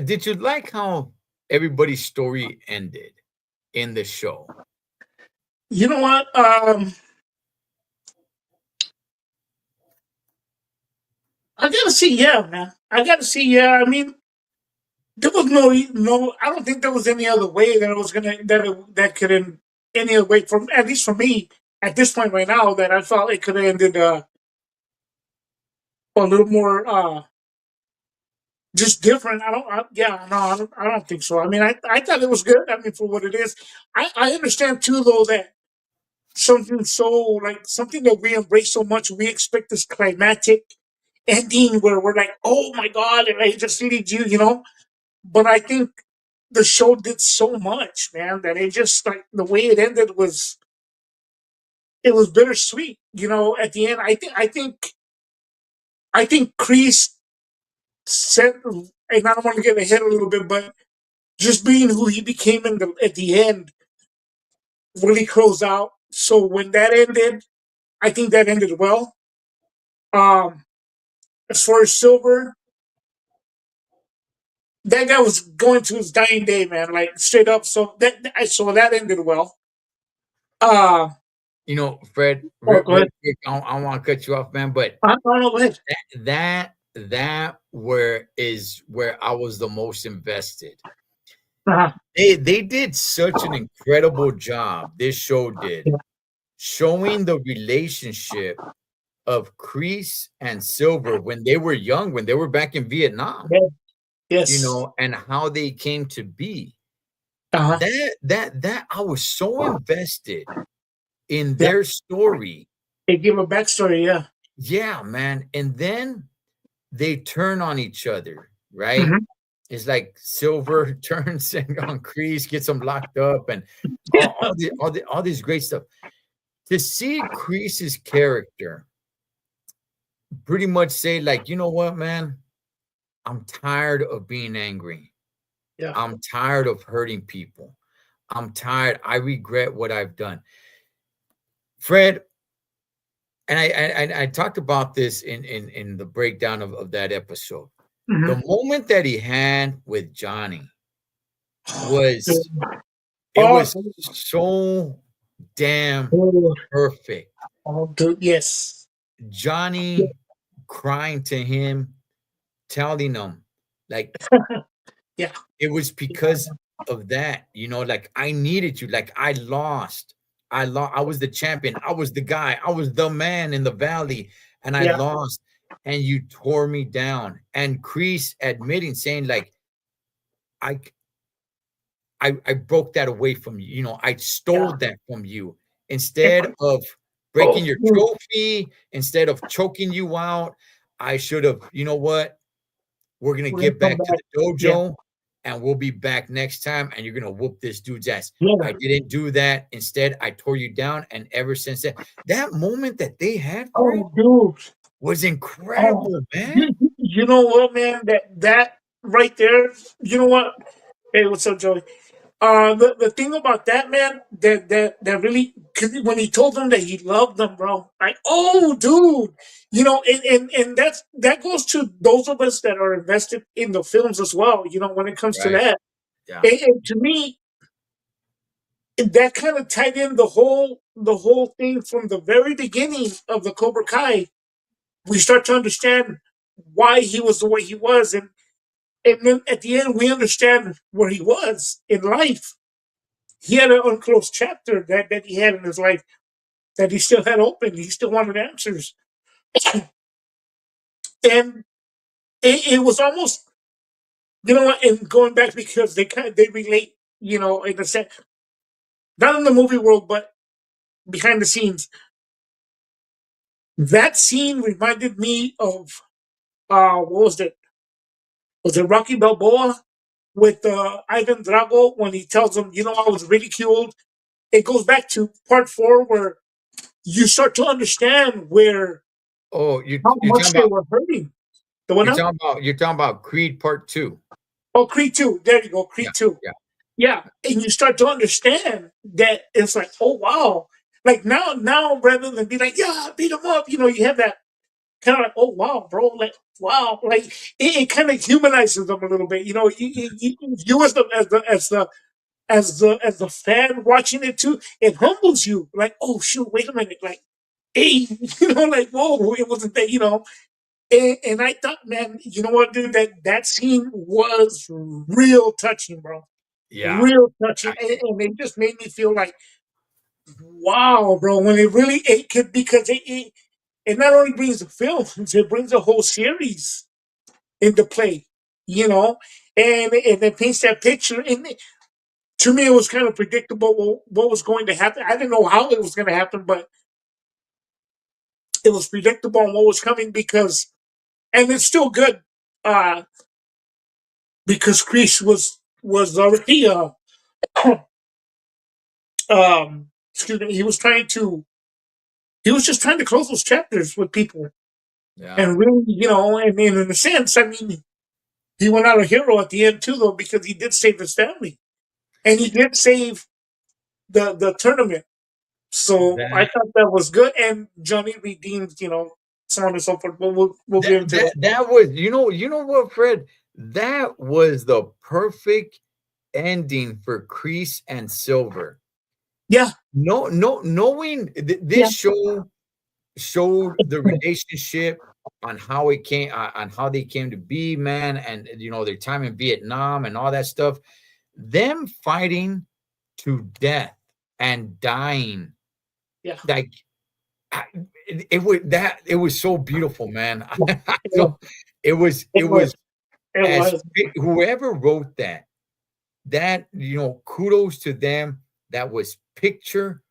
did you like how everybody's story ended in the show? You know what? I gotta see. Yeah, man. I gotta see. Yeah, I mean, there was no. I don't think there was any other way that it was gonna that could end any other way from at least for me at this point right now that I felt it could have ended a little more just different. Yeah, no, I don't think so. I mean, I thought it was good. I mean, for what it is, I understand too though that something so like something that we embrace so much, we expect this climatic ending where we're like, oh my god, and it just leads you, But I think the show did so much, man, that it just like the way it ended was it was bittersweet. At the end, I think Kreese said, and I don't want to get ahead a little bit, but just being who he became at the end really closed out. So when that ended, I think that ended well. Um, as far as Silver, that guy was going to his dying day, man, like straight up. So that ended well. Uh, Fred, oh, go real ahead. quick, I want to cut you off, man, but Go ahead. that where is where I was the most invested. Uh-huh. They did such an incredible job. This show did Yeah, showing the relationship of Kreese and Silver when they were young, when they were back in Vietnam, yeah, yes. and how they came to be. Uh-huh. That I was so invested in Yeah. their story. They give a backstory, yeah. Yeah, man. And then they turn on each other, right? Hmm. It's like Silver turns on Kreese, gets him locked up, and all this great stuff. To see Kreese's character pretty much say, like, you know what, man, I'm tired of being angry. Yeah. I'm tired of hurting people. I'm tired. I regret what I've done. Fred, and I talked about this in the breakdown of that episode. Hmm. The moment that he had with Johnny was it Oh, was so damn oh, perfect. oh, dude, yes. Johnny crying to him, telling him like Yeah. it was because of that, like I needed you, like I lost. I was the champion. I was the guy. I was the man in the valley, and I Yeah. lost. And you tore me down. And Kreese admitting, saying, like, I I broke that away from you. I Yeah. stole that from you. And, Instead of breaking oh, your dude, trophy, instead of choking you out, I should have, you know what? We're gonna we're gonna get come back to back. the Yeah. dojo. and we'll be back next time, and you're gonna whoop this dude's ass. Yeah. I didn't do that. Instead, I tore you down, and ever since then, that moment that they had, Fred, Oh, dude. was Oh, incredible, man. you know what, man? That right there. You know what? Hey, what's up, Joey? The thing about that, man, that really, 'cause when he told them that he loved them, bro, like, oh, dude, you know, and that goes to those of us that are invested in the films as well. You know, when it comes to Right? that, Yeah. and to me, that kind of tied in the whole thing from the very beginning of the Cobra Kai. We start to understand why he was the way he was, and then at the end, we understand where he was in life. He had an unclosed chapter that he had in his life that he still had open. He still wanted answers, and it was almost, you know what? And going back, because they relate, you know, in a sense, not in the movie world, but behind the scenes. That scene reminded me of what was it? Was it Rocky Balboa with Ivan Drago when he tells him, you know, I was ridiculed. It goes back to part four where you start to understand where Oh, how you're talking much they about were hurting. The one up? you're talking about Creed Part Two. Oh, Creed 2. There you go, Yeah, Creed 2. yeah, Yeah. And you start to understand that it's like, oh wow. Like now rather than be like, yeah, beat him up, you know, you have that kind of like, oh wow, bro, like wow. Like it kind of humanizes them a little bit. You know, you as the fan watching it too, it humbles you. Like, oh shoot, wait a minute, like, hey, you know, like, whoa, it wasn't that, you know. And I thought, man, you know what, dude, that scene was real touching, bro. yeah. Real touching, and it just made me feel like, wow, bro. When it really it could, because it not only brings the films, it brings a whole series into play, you know, and it paints that picture. And to me, it was kind of predictable what was going to happen. I didn't know how it was going to happen, but it was predictable on what was coming, because, and it's still good. Uh, because Chris was already excuse me, he was just trying to close those chapters with people, Yeah. and really, you know, and in a sense, I mean, he went out a hero at the end too, though, because he did save his family, and he did save the tournament. So I That thought that was good, and Johnny redeemed, you know, so on and so forth. But we'll that get into that that. that was, you know what, Fred? That was the perfect ending for Crease and Silver. Yeah, No, knowing this yeah, show showed the relationship on how it came on how they came to be, man, and their time in Vietnam and all that stuff. Them fighting to death and dying, yeah. like I- it was so beautiful, man. It was, So it it was, was it was. whoever wrote that kudos to them. That was picture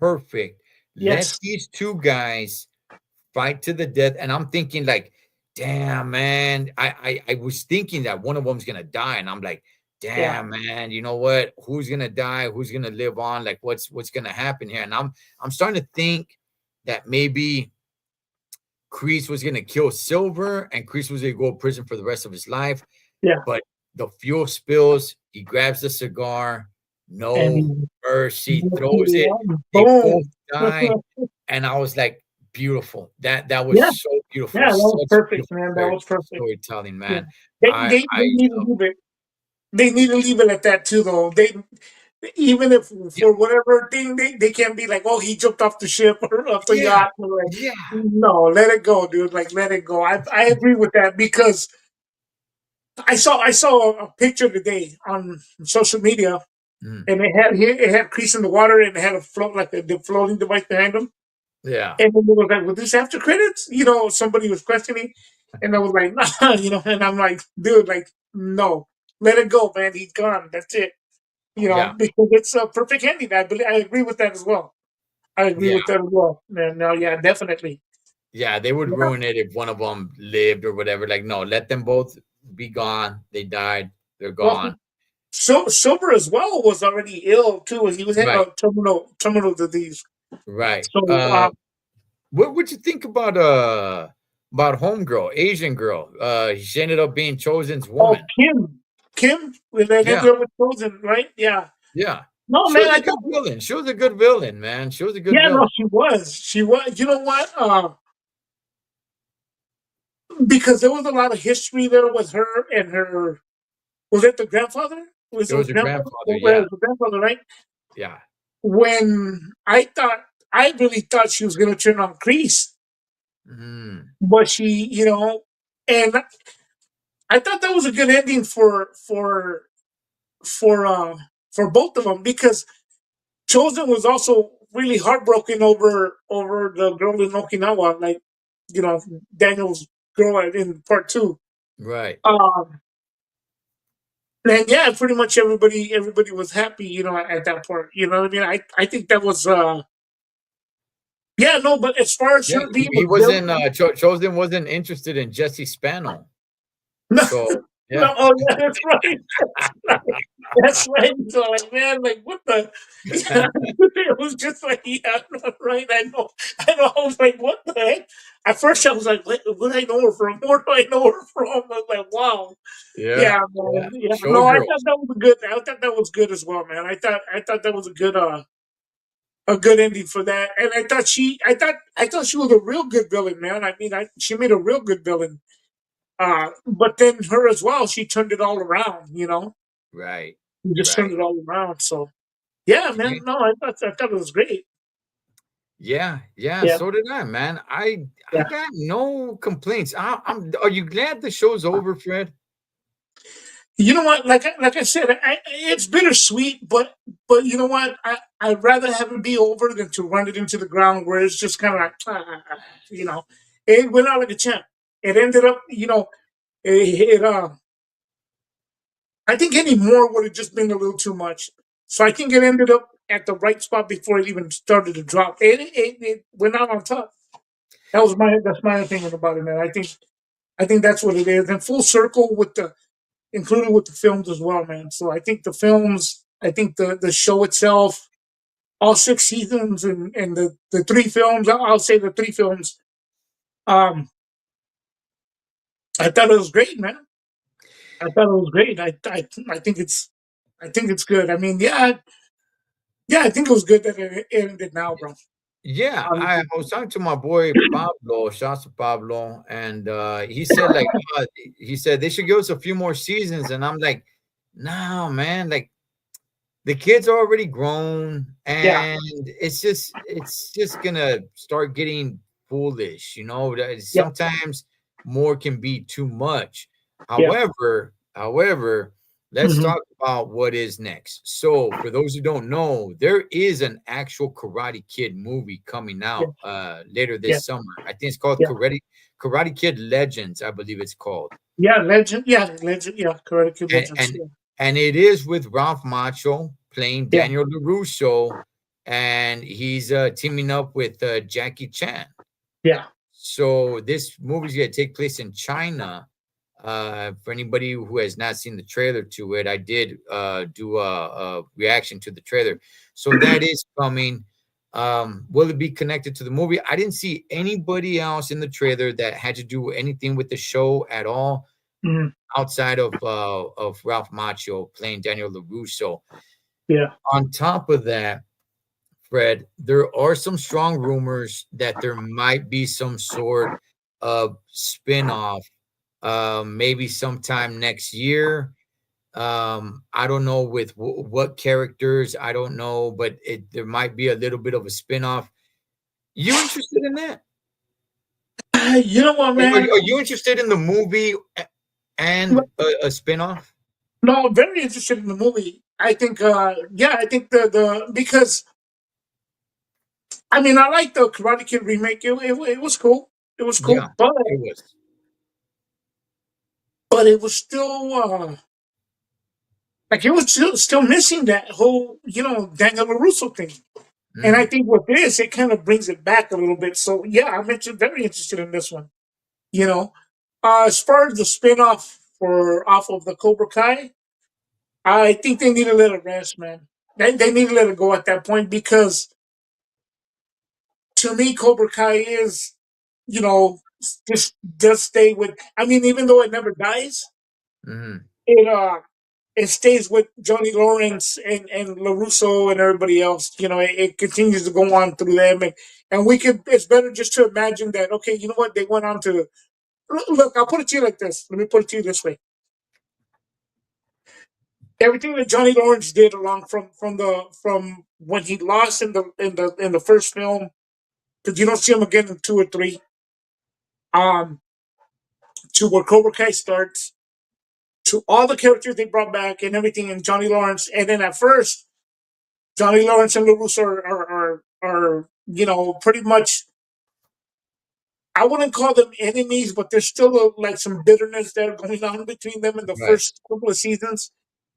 perfect. Let Yes, these two guys fight to the death. And I'm thinking like, damn, man. I was thinking that one of them's gonna die, and I'm like, yeah, damn, man. You know what? Who's gonna die? Who's gonna live on? Like, what's gonna happen here? And I'm starting to think that maybe Kreese was gonna kill Silver, and Kreese was gonna go to prison for the rest of his life. yeah. But the fuel spills. He grabs the cigar. No And mercy. Throws it. They both boom. die. And I was like, beautiful. That was Yeah, so beautiful. yeah, that was Such perfect, beautiful man. That was perfect. storytelling, Yeah, man. they I they, I they need to love leave it. They need to leave it at that too, though. They, even if yeah, for whatever thing, they can't be like, oh, he jumped off the ship or off the yeah, yacht. Or like, yeah. no, let it go, dude. Like, let it go. I agree with that, because I saw a picture today on social media, Mm, and it had Crease in the water, and it had a float, like the floating device behind him. yeah, And then they was like, "Was this after credits?" You know, somebody was questioning, and I was like, "Nah," you know. And I'm like, "Dude, like, no, let it go, man. He's gone. That's it." You know, yeah, because it's a perfect ending. I agree with that as well. I agree yeah. with that as well. Man, no, yeah, definitely. Yeah, they would Yeah, ruin it if one of them lived or whatever. Like, no, let them both be gone. They died. They're Well, gone. Silver as well was already ill too. He was had Right, a terminal disease. right. So, What you think about homegirl, Asian girl? She ended up being Chosen's oh, woman. Kim, when they Yeah, ended up with Chosen, right? Yeah. yeah. No, She man, was I a good thought, villain. She was a good villain, man. She was a good yeah, no, villain. she was. She was. You know what? Because there was a lot of history there with her and her. Was it the grandfather? Was It it was her grandfather? grandfather. Well, it Yeah, was the grandfather, right? yeah. When I really thought she was going to turn on Kreese, Mm, but she, and I thought that was a good ending for for both of them because Chosen was also really heartbroken over the girl in Okinawa, like you know Daniel's girl in part two. right. Um, and yeah, pretty much everybody was happy, at that part. You know what I mean? I think that was yeah, no, but as far as Yeah, her being a he wasn't. villain, Chosen wasn't interested in Jesse Spano. no, So no, yeah, oh yeah, that's right. That's right. So like, man, like what the? Yeah, it was just like, yeah, right. I know. I was like, what the heck? At first, I was like, what do I know her from? Where do I know her from? I was like, wow, yeah, yeah, yeah. man, yeah. No, I thought Showgirls. that was good. I thought that was good as well, man. I thought that was a good ending for that. And I thought she was a real good villain, man. I mean, she made a real good villain. But then her as well, she turned it all around. Right, She just turned right. it all around. So. Yeah, Yeah, man. No, I thought it was great. yeah, yeah. Yeah, So did I, man. I yeah. got no complaints. I'm. Are you glad the show's over, Fred? You know what? Like I said, it's bittersweet, but you know what? I'd rather have it be over than to run it into the ground where it's just kind of like, you know, it went out like a champ. It ended up, it. I think any more would have just been a little too much. So I think it ended up at the right spot before it even started to drop. It went out on top. That's my opinion about it, man. I think that's what it is, and full circle with the included with the films as well, man. So I think the films, I think the show itself, all 6 seasons and the 3 films. I'll say the 3 films. Um, I thought it was great, man. I thought it was great. I think it's good. I mean, yeah. I think it was good that it ended now, bro. Yeah, I Honestly. was talking to my boy Pablo, shouts to Pablo, and he said like he said they should give us a few more seasons, and I'm like, no, man, like the kids are already grown, Yeah, and it's just gonna start getting foolish, that yeah, sometimes more can be too much. yeah. However, let's Hmm. talk about what is next. So for those who don't know, there is an actual Karate Kid movie coming Yeah, out later yeah, this summer. I think it's called yeah, Karate Kid Legends, I believe it's called. yeah. Legend. Yeah, legend. Yeah, Karate Kid and Legends. and Yeah, and it is with Ralph Macchio playing yeah, Daniel LaRusso, and he's teaming up with Jackie Chan. yeah, So this movie's gonna take place in China. For anybody who has not seen the trailer to it, I did do a reaction to the trailer. So that is coming. Will it be connected to the movie? I didn't see anybody else in the trailer that had to do anything with the show at all mhm, outside of Ralph Macchio playing Daniel LaRusso. yeah, On top of that, Fred, there are some strong rumors that there might be some sort of spin-off, maybe sometime next year. I don't know with what characters, I don't know, but there might be a little bit of a spin-off. You interested in that? You know what, man? Are you interested in the movie and a spin-off? No, I'm very interested in the movie. I think, yeah, I think the because I mean, I like the Karate Kid remake. It was cool. It was Yeah, cool, but it was. it was still like it was still missing that whole Daniel Larusso thing. And I Mm. think with this, it kind of brings it back a little bit. So yeah, very interested in this one. You know, as far as the spinoff for off of the Cobra Kai. I think they need a little rest, man. They need to let it go at that point because to me, Cobra Kai is, you know, just does stay with. I mean, even though it never dies, Hmm. it it stays with Johnny Lawrence and LaRusso and everybody else. You know, it continues to go on through them, and we could. It's better just to imagine that. Okay, you know what? They went on to look. I'll put it to you like this. Let me put it to you this way. Everything that Johnny Lawrence did along from when he lost in the first film, because you don't see him again in two or three, um, to where Cobra Kai starts, to all the characters they brought back and everything, and Johnny Lawrence, and then at first Johnny Lawrence and LaRusso are pretty much. I wouldn't call them enemies, but there's still like some bitterness there going on between them in the Right. first couple of seasons,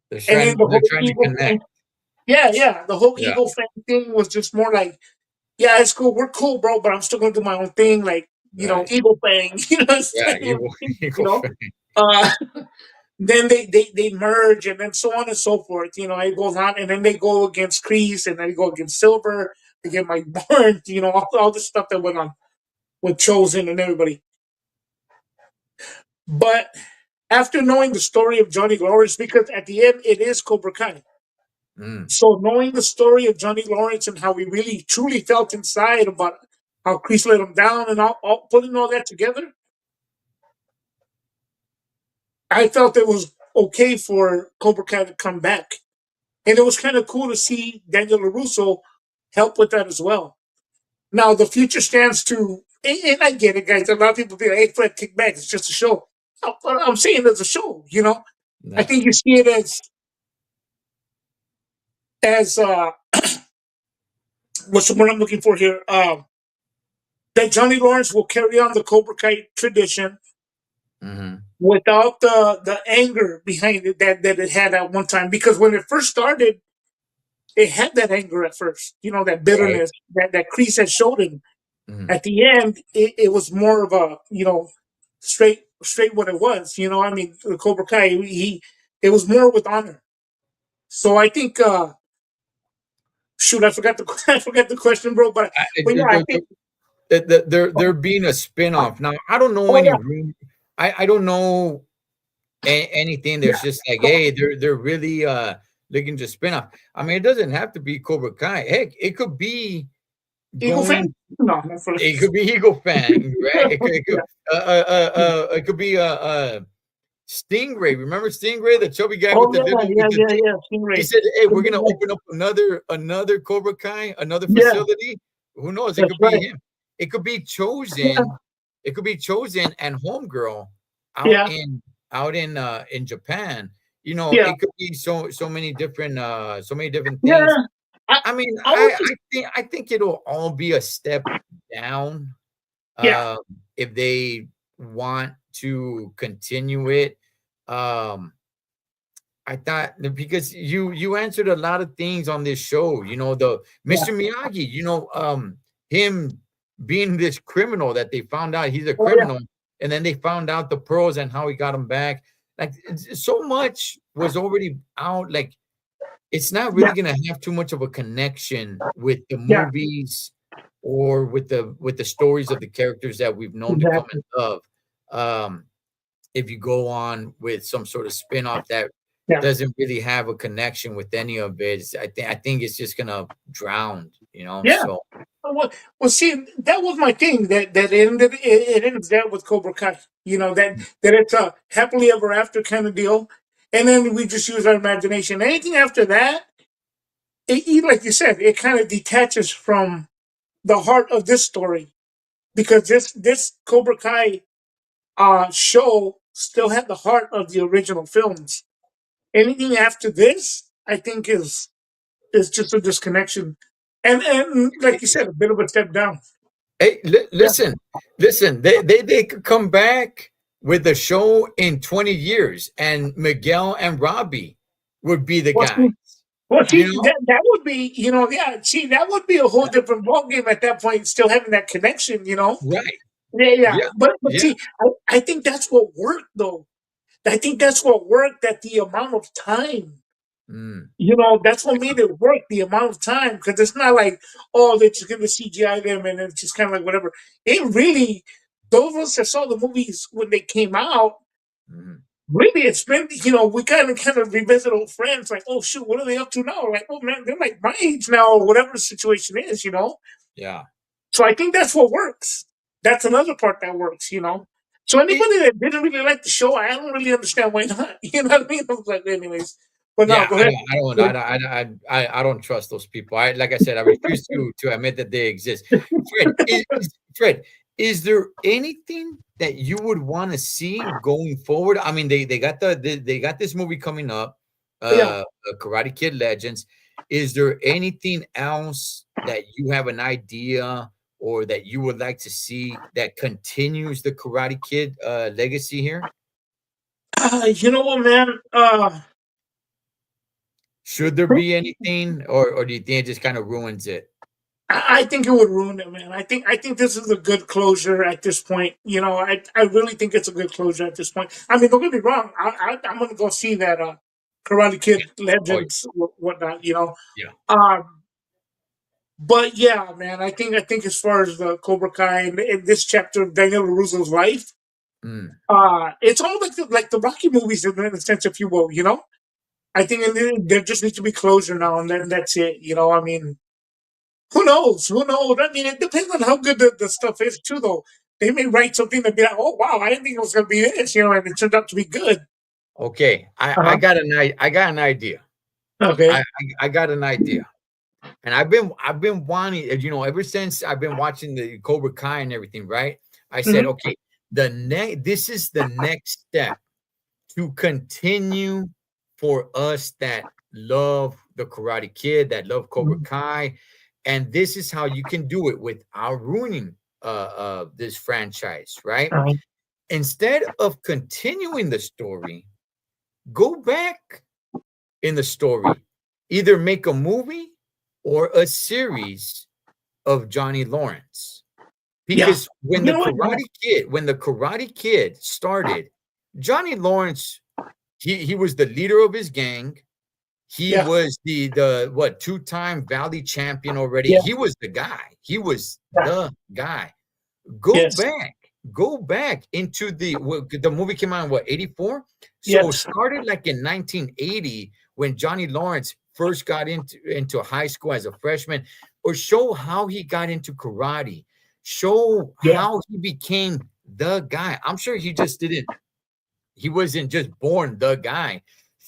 They're and then trying. the They're whole trying to evil connect. thing. Yeah, yeah, the whole Yeah. Eagle fan thing was just more like, yeah, it's cool, we're cool, bro, but I'm still gonna do my own thing, like Right. Eagle Fang, Yeah. instead of, Evil. you Evil know. fan. Uh, then they merge, and then so on and so forth. It goes on, and then they go against Kreese, and then they go against Silver, they get Mike Barnes, all the stuff that went on with Chosen and everybody. But after knowing the story of Johnny Lawrence, because at the end it is Cobra Kai. Mm. So knowing the story of Johnny Lawrence and how he really truly felt inside about how Kreese let him down and all putting all that together, I felt it was okay for Cobra Kai to come back. And it was kind of cool to see Daniel LaRusso help with that as well. Now, the future stands to, and I get it, guys. A lot of people be like, hey, Fred, kick back. It's just a show. No, but I'm saying it's a show. I Yeah. think you see it as what's the word I'm looking for here? That Johnny Lawrence will carry on the Cobra Kai tradition Hmm. without the anger behind it that it had at one time. Because when it first started, it had that anger at first, that Right. bitterness that Kreese had showed him. Hmm. At the end, it was more of a, straight what it was. I mean, the Cobra Kai, it was more with honor. So I think, shoot, I forgot the I forgot the question, bro. But I, but yeah, I think. there being a spin-off now. I don't know Oh any yeah, room. I don't know anything. There's yeah. just like, Come on, hey, they're really looking to spin off. I mean, it doesn't have to be Cobra Kai. Heck, it could be Eagle fan? going. No, not for. It could be Eagle Fang, right? Yeah, It could be Stingray. Remember Stingray, the chubby guy with oh the yeah, little with yeah, the yeah, thing? yeah. He Stingray. said, "Hey, we're gonna open up another Cobra Kai, another Yeah, facility. Who knows? It that's could be right. him. It could be Yeah, Chosen. It could be Chosen and Homegirl out yeah, in Japan. yeah, It could be so many different things. yeah. I, I mean, I I was just, I think I think it'll all be a step down yeah, um, if they want to continue it. Um, I thought because you answered a lot of things on this show, the yeah. Mr. Miyagi, him being this criminal that they found out he's a Oh yeah, criminal, and then they found out the pearls and how he got them back. Like so much was already out. Like it's not yeah, really gonna have too much of a connection with the yeah. movies or with the stories of the characters that we've known to come Exactly. and love. Um, if you go on with some sort of spin-off that Yeah, doesn't really have a connection with any of it, I think it's just gonna drown, yeah. so Well, see, that was my thing. That it ends there with Cobra Kai. That it's a happily ever after kind of deal, and then we just use our imagination. Anything after that, like you said, it kind of detaches from the heart of this story because this Cobra Kai show still had the heart of the original films. Anything after this, I think is just a disconnection, and like you said, a bit of a step down. hey, Yeah. listen, they could come back with a show in 20 years and Miguel and Robbie would be the Well, guy, see, well, you see know? that would be, yeah. See, that would be a whole different ballgame at that point. Still having that connection. Right. Yeah, yeah. Yeah. But Yeah. see, I think that's what worked though. I think that's what worked. That the amount of time. Mm, You know, that's what made it work. The amount of time, because it's not like, oh, they're just gonna CGI them and it's just kind of like whatever. It really, those of us that saw the movies when they came out, mhm. really, it's been, you know, we kind of revisit old friends, like, oh shoot, what are they up to now? Like, oh man, they're like my age now, or whatever the situation is, you know. Yeah. So I think that's what works. That's another part that works, you know. So It, anybody that didn't really like the show, I don't really understand why not. You know what I mean? I was like, anyways, but no, yeah, go ahead. I don't trust those people. Like I said, I refuse to admit that they exist. Fred, Fred, is there anything that you would want to see going forward? I mean, they got they got this movie coming up, Yeah. Karate Kid Legends. Is there anything else that you have an idea or that you would like to see that continues the Karate Kid legacy here? You know what, man? Should there be anything, or do you think it just kind of ruins it? I think it would ruin it, man. I think this is a good closure at this point. You know, I really think it's a good closure at this point. I mean, don't get me wrong. I'm gonna go see that Karate Kid Oh, Legends whatnot. You know, yeah. um, but yeah, man. I think as far as the Cobra Kai and this chapter of Daniel LaRusso's life, Mm. it's almost like the Rocky movies in a sense, if you will. You know, I think there just needs to be closure now, and then that's it. You know, I mean, who knows? Who knows? I mean, it depends on how good the stuff is too. Though they may write something that be like, "Oh wow, I didn't think it was going to be this," you know, and it turned out to be good. Okay, Uh-huh. I got an idea. I, Okay. I I got an idea, and I've been wanting, ever since I've been watching the Cobra Kai and everything. Right? I said, Hmm. okay, this is the next step to continue for us that love the Karate Kid, that love Cobra Kai, and this is how you can do it without ruining this franchise. Right? Uh-huh. Instead of continuing the story, go back in the story. Either make a movie or a series of Johnny Lawrence. Yeah. Because You know what? Yeah. When the Karate Kid started, Johnny Lawrence, he was the leader of his gang. He Yeah. was the what, two-time Valley champion already. Yeah. He was the guy. He was Yeah. the guy. Go Yes. back. Go back into the movie came out in what, 84? So Yes. started like in 1980 when Johnny Lawrence first got into high school as a freshman, or show how he got into karate. Show Yeah. how he became the guy. I'm sure he wasn't just born the guy.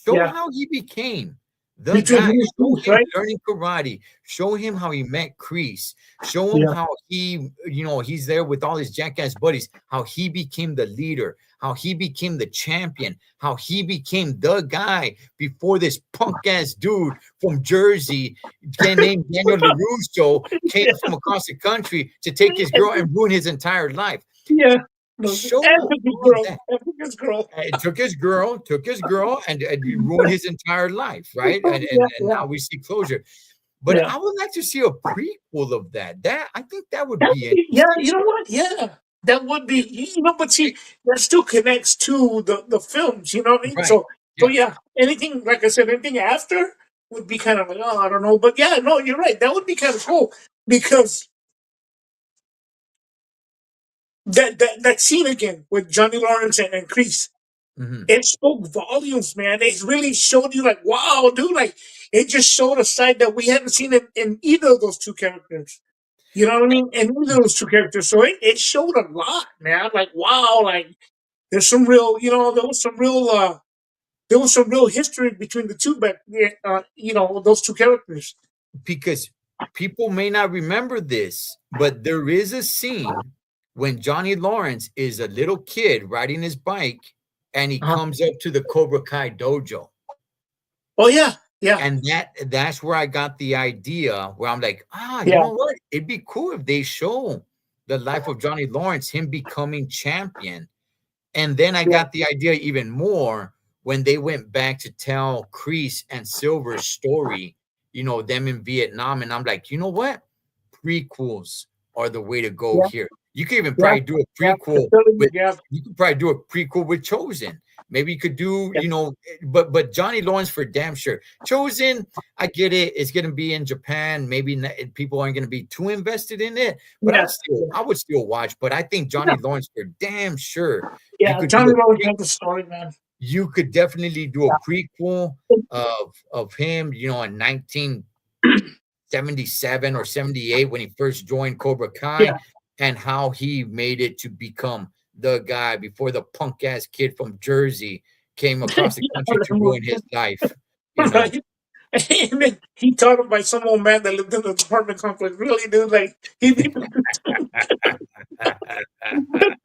Show Yeah. how he became the Between guy. him and Show Bruce, him right? learning karate. Show him how he met Kreese. Show him Yeah. how he's there with all his jackass buddies. How he became the leader. How he became the champion. How he became the guy before this punk ass dude from Jersey, named Daniel LaRusso, came from across the country to take his girl and ruin his entire life. Yeah. No, Show and took his all girl. that. And took his girl. And took his girl, and ruined his entire life, right? Yeah. And Yeah. now we see closure. But Yeah. I would like to see a prequel of that. I think that would That be would be, yeah, interesting. you know what? Yeah, that would be. You know, but see, that still connects to the films. You know what I mean? Right. So Yeah. yeah, anything like I said, anything after would be kind of like, oh, I don't know. But yeah, no, you're right. That would be kind of cool because that scene again with Johnny Lawrence and Kreese, Mhm. it spoke volumes, man. It really showed you like, wow, dude, like it just showed a side that we haven't seen in either of those two characters. You know what I mean? And either of those two characters. So it showed a lot, man. Like, wow, like there's some real, there was some real history between the two, but those two characters. Because people may not remember this, but there is a scene when Johnny Lawrence is a little kid riding his bike and he Uh-huh. comes up to the Cobra Kai dojo. Oh yeah, yeah, And that's where I got the idea where I'm like, you yeah, know what? It'd be cool if they show the life of Johnny Lawrence, him becoming champion. And then I yeah, got the idea even more when they went back to tell Kreese and Silver's story, them in Vietnam. And I'm like, you know what? Prequels are the way to go yeah, here. You could even Yeah, probably do a yeah, to prequel fill in the with gap. you could probably do a prequel with Chosen. Maybe you could do, Yeah, but Johnny Lawrence for damn sure. Chosen, I get it. It's going to be in Japan. Maybe people aren't going to be too invested in it, but yeah, I would still watch. But I think yeah. Johnny Lawrence for damn sure you Yeah, could do Johnny a Lawrence has the story, man. you could definitely do a Yeah, prequel of him, in 1977 or 78 when he first joined Cobra yeah. Kai, and how he made it to become the guy before the punk ass kid from Jersey came across the country to ruin his life. You know. Right? And then he taught him by some old man that lived in the apartment complex. Really, dude, like he didn't. But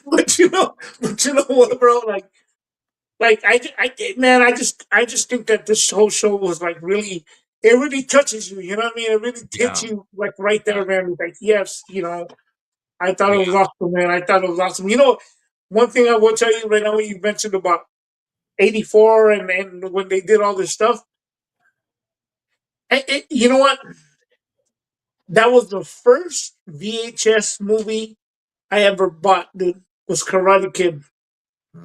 but you know what, bro? Like man, I just think that this whole show was like really, it really touches you. You know what I mean? It really hits Yeah, you like right yeah, there, man. It's like, yes, I thought it yeah. was awesome, man. I thought it was awesome. One thing I will tell you right now, when you mentioned about '84 and when they did all this stuff, you know what? That was the first VHS movie I ever bought, dude. Was Karate Kid.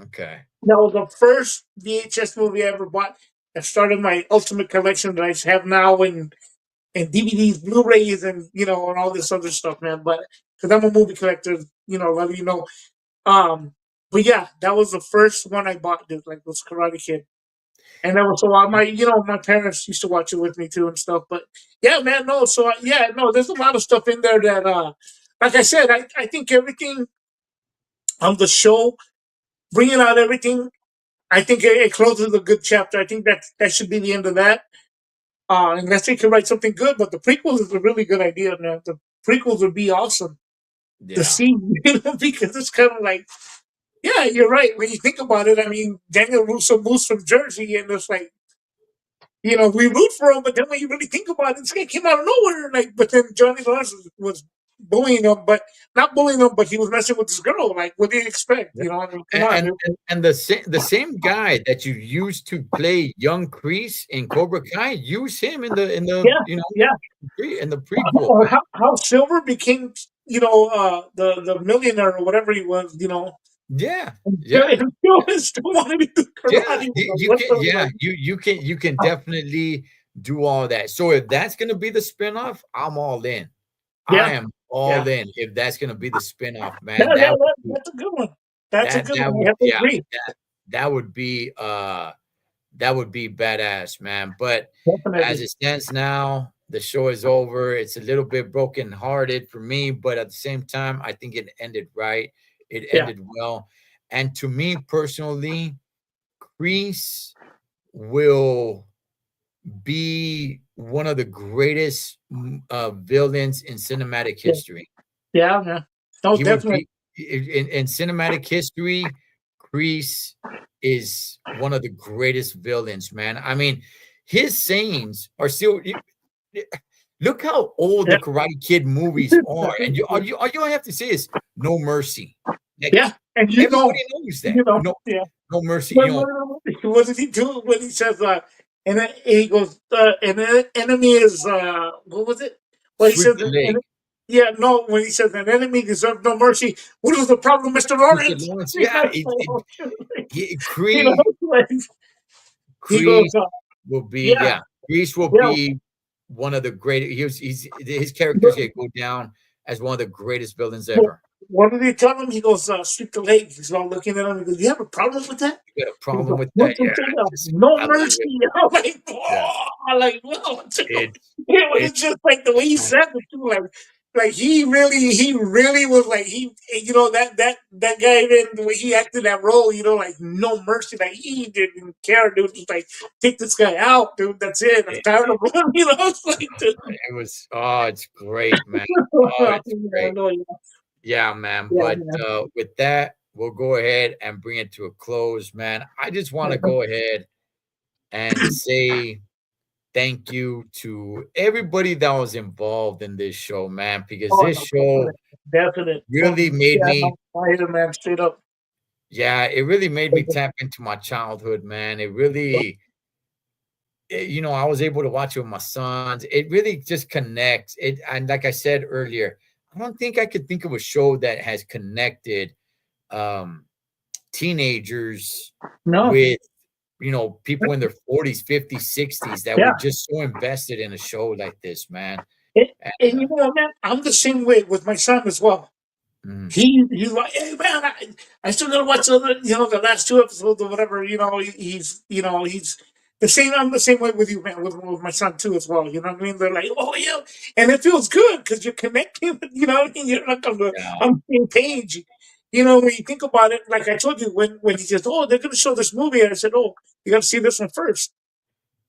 Okay. That was the first VHS movie I ever bought. That started my ultimate collection that I have now, and DVDs, Blu-rays, and all this other stuff, man. But because I'm a movie collector, a lot of you know. Um, but yeah, that was the first one I bought, dude. Like, was Karate Kid. And that was so my parents used to watch it with me too and stuff. But yeah, man, no. So yeah, no, there's a lot of stuff in there that, like I said, I think everything on the show, bringing out everything, I think it closes a good chapter. I think that should be the end of that. Unless they can write something good, but the prequels is a really good idea, man. The prequels would be awesome to Yeah. see, because it's kind of like, yeah, you're right. When you think about it, I mean, Daniel Russo moves from Jersey, and it's like, we root for him, but then when you really think about it, this guy came out of nowhere. Like, but then Johnny Lawrence was bullying him, but not bullying him, but he was messing with this girl. Like, what do you expect? Yeah. I mean, come on, dude. And the same guy that you used to play young Kreese in Cobra Kai, use him Yeah, yeah. in the prequel, Or man. how Silver became, the millionaire or whatever he was, Yeah, and yeah, still wanted to do yeah. karate. You, Like, you what can, the yeah, like? you can definitely do all that. So if that's gonna be the spinoff, I'm all in. I Yeah, am all yeah. in. If that's gonna be the spinoff, Yeah, man, yeah, that would be that's a good one. That's a that good that one. I would have to yeah agree. that would be that would be badass, man. But as Definitely. it stands now, the show is over. It's a little bit brokenhearted for me, but at the same time, I think it ended right. It Yeah, ended well. And to me personally, Kreese will be one of the greatest villains in cinematic yeah, history. yeah, man. No, He would definitely. be in cinematic history. Kreese is one of the greatest villains, man. I mean, his sayings are still. Look how old Yeah, the Karate Kid movies are, and all you have to say is "No mercy." Like yeah. And everybody knows that. No, yeah. no mercy. What does he do when he says, and then he goes, and the enemy is, what was it? Well, he Sweep says, the leg. yeah, no, when he says an enemy deserves no mercy, what is the problem, Mr. Mr. Lawrence? Lawrence, yeah, You know, like, he goes, Kreese will be, yeah, yeah, Kreese will yeah. be one of the great. His characters get go down as one of the greatest villains ever. What did he tell him? He goes, sweep the leg. He's all looking at him. He goes, you have a problem with that? You got a He problem goes, with what's that? the Yeah, thing of just no I love it. mercy? I'm like, Yeah, whoa. I'm like, whoa. it's It was it's just like the way he said it too. Like he really was like, that guy, even the way he acted that role, like no mercy. Like he didn't care, dude. Just like, take this guy out, dude. That's it. I'm it, tired it, of him. It's like, dude. it was it's great, man. Oh, Yeah, it's I great. know, yeah, Yeah, man. yeah, But man. with that, we'll go ahead and bring it to a close, man. I just want to Yeah. go ahead and say thank you to everybody that was involved in this show, man, because Oh this no, definite, show definite. really made Yeah, me, no, I hit him, man, straight up. yeah, it really made me tap into my childhood, man. It really, I was able to watch it with my sons. It really just connects. And like I said earlier, I don't think I could think of a show that has connected um, teenagers No. with people in their 40s, 50s, 60s that were Yeah. just so invested in a show like this, man. It, And, and you know what, man? I'm the same way with my son as well. mhm. He's like, hey man, I still gotta watch the last two episodes or whatever. He's the same. I'm the same way with you, man. With my son too as well. You know what I mean? They're like, oh yeah, and it feels good because you're connecting. You know what I mean? You're like Yeah. on the same page. You know, when you think about it, like I told you, when he says, "Oh, they're going to show this movie," I said, "Oh, you got to see this one first."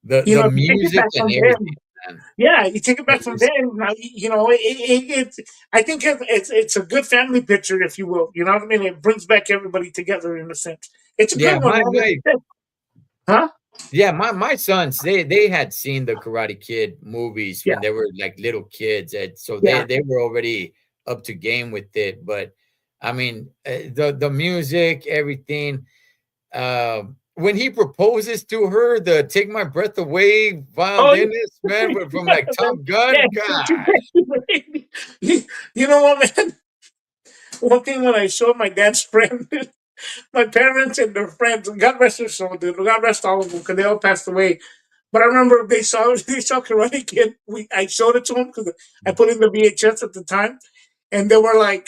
The You the know, if you take it music back and from there. everything, man. Yeah, you take it It back from was- there. Now, it's. I think it's a good family picture, if you will. You know what I mean? It brings back everybody together in a sense. It's a yeah, good one, man. Huh? my sons, they had seen the Karate Kid movies Yeah, when they were like little kids, and so yeah. they were already up to game with it. But I mean, the music, everything. When he proposes to her, the "Take My Breath Away" Oh, yeah. violinist, man, from like Top Yeah. Gun. God, you you know what, man? One thing when I showed my dad's friend, my parents and their friends, God rest their soul, dude. God rest all of them because they all passed away. But I remember they saw Karate Kid. I showed it to them because I put in the VHS at the time, and they were like,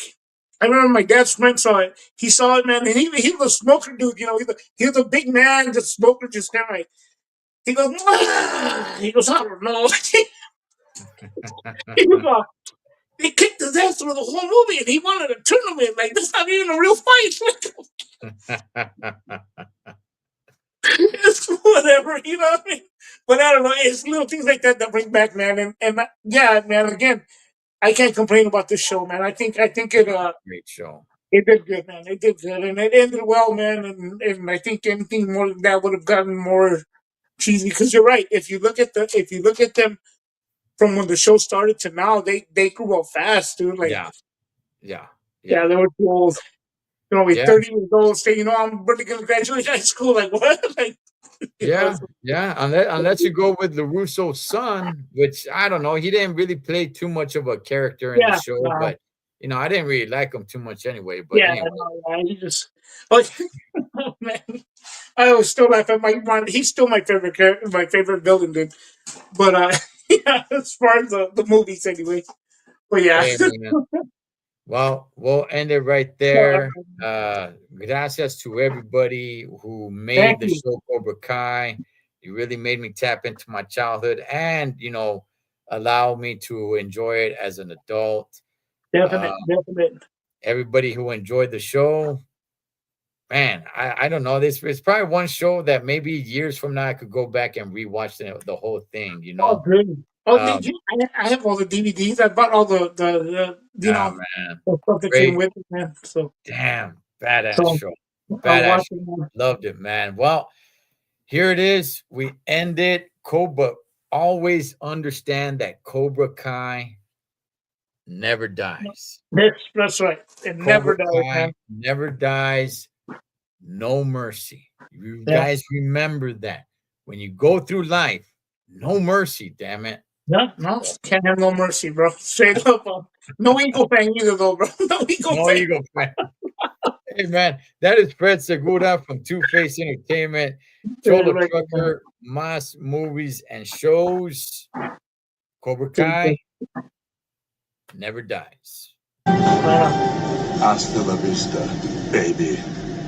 I remember my dad's friend saw it. He saw it, man, and he was a smoker, dude. You know, he was a big man, just smoker, just kind of like he goes, "Ah." He goes, I don't know. He was like, they kicked his ass through the whole movie, and he wanted a tournament. Like that's not even a real fight. It's whatever, you know what I mean? But I don't know. It's little things like that that bring back, man. Yeah, man. Again, I can't complain about this show, man. I think great show. it did good, man. It did good, and it ended well, man. And I think anything more than that would have gotten more cheesy. Because you're right. If you look at them from when the show started to now, they grew up fast, dude. Like Yeah, yeah, yeah, yeah, they were too old. You know, yeah. 30 years old, say, I'm really gonna graduate high school. Like what? Like Yeah, so, yeah. Unless you go with LaRusso's son, which I don't know, he didn't really play too much of a character in the yeah, show, but I didn't really like him too much anyway. But yeah, anyway, no, yeah, he just like oh, man. I was still laugh at he's still my favorite my favorite villain, dude. But yeah, as far as the movies anyway. But yeah. hey man. Well, we'll end it right there. Gracias to everybody who Thank made the you. show Cobra Kai. You really made me tap into my childhood and allow me to enjoy it as an adult. Uh, Definite. Everybody who enjoyed the show, man, I don't know. This is probably one show that maybe years from now I could go back and rewatch the whole thing. Oh, good. Oh, Um, did you? I have all the DVDs. I bought all the ah, man, the stuff that came great, with it, man. damn, badass So show, I'll badass watch show. it. Man. Loved it, man. Well, here it is. We end it. Cobra. Always understand that Cobra Kai never dies. That's right. It Cobra never dies, Kai man. never dies. No mercy. You Yeah. guys remember that. When you go through life, no mercy, damn it. No, can't have no mercy, bro. Straight up. No ego fang either, though, bro. No ego No fang. ego, man. Hey, man, that is Fred Segura from Two Face Entertainment, Cholo Right, man. Trucker, M.A.S. Movies and Shows. Cobra Right Kai never dies. on. Hasta la vista, baby.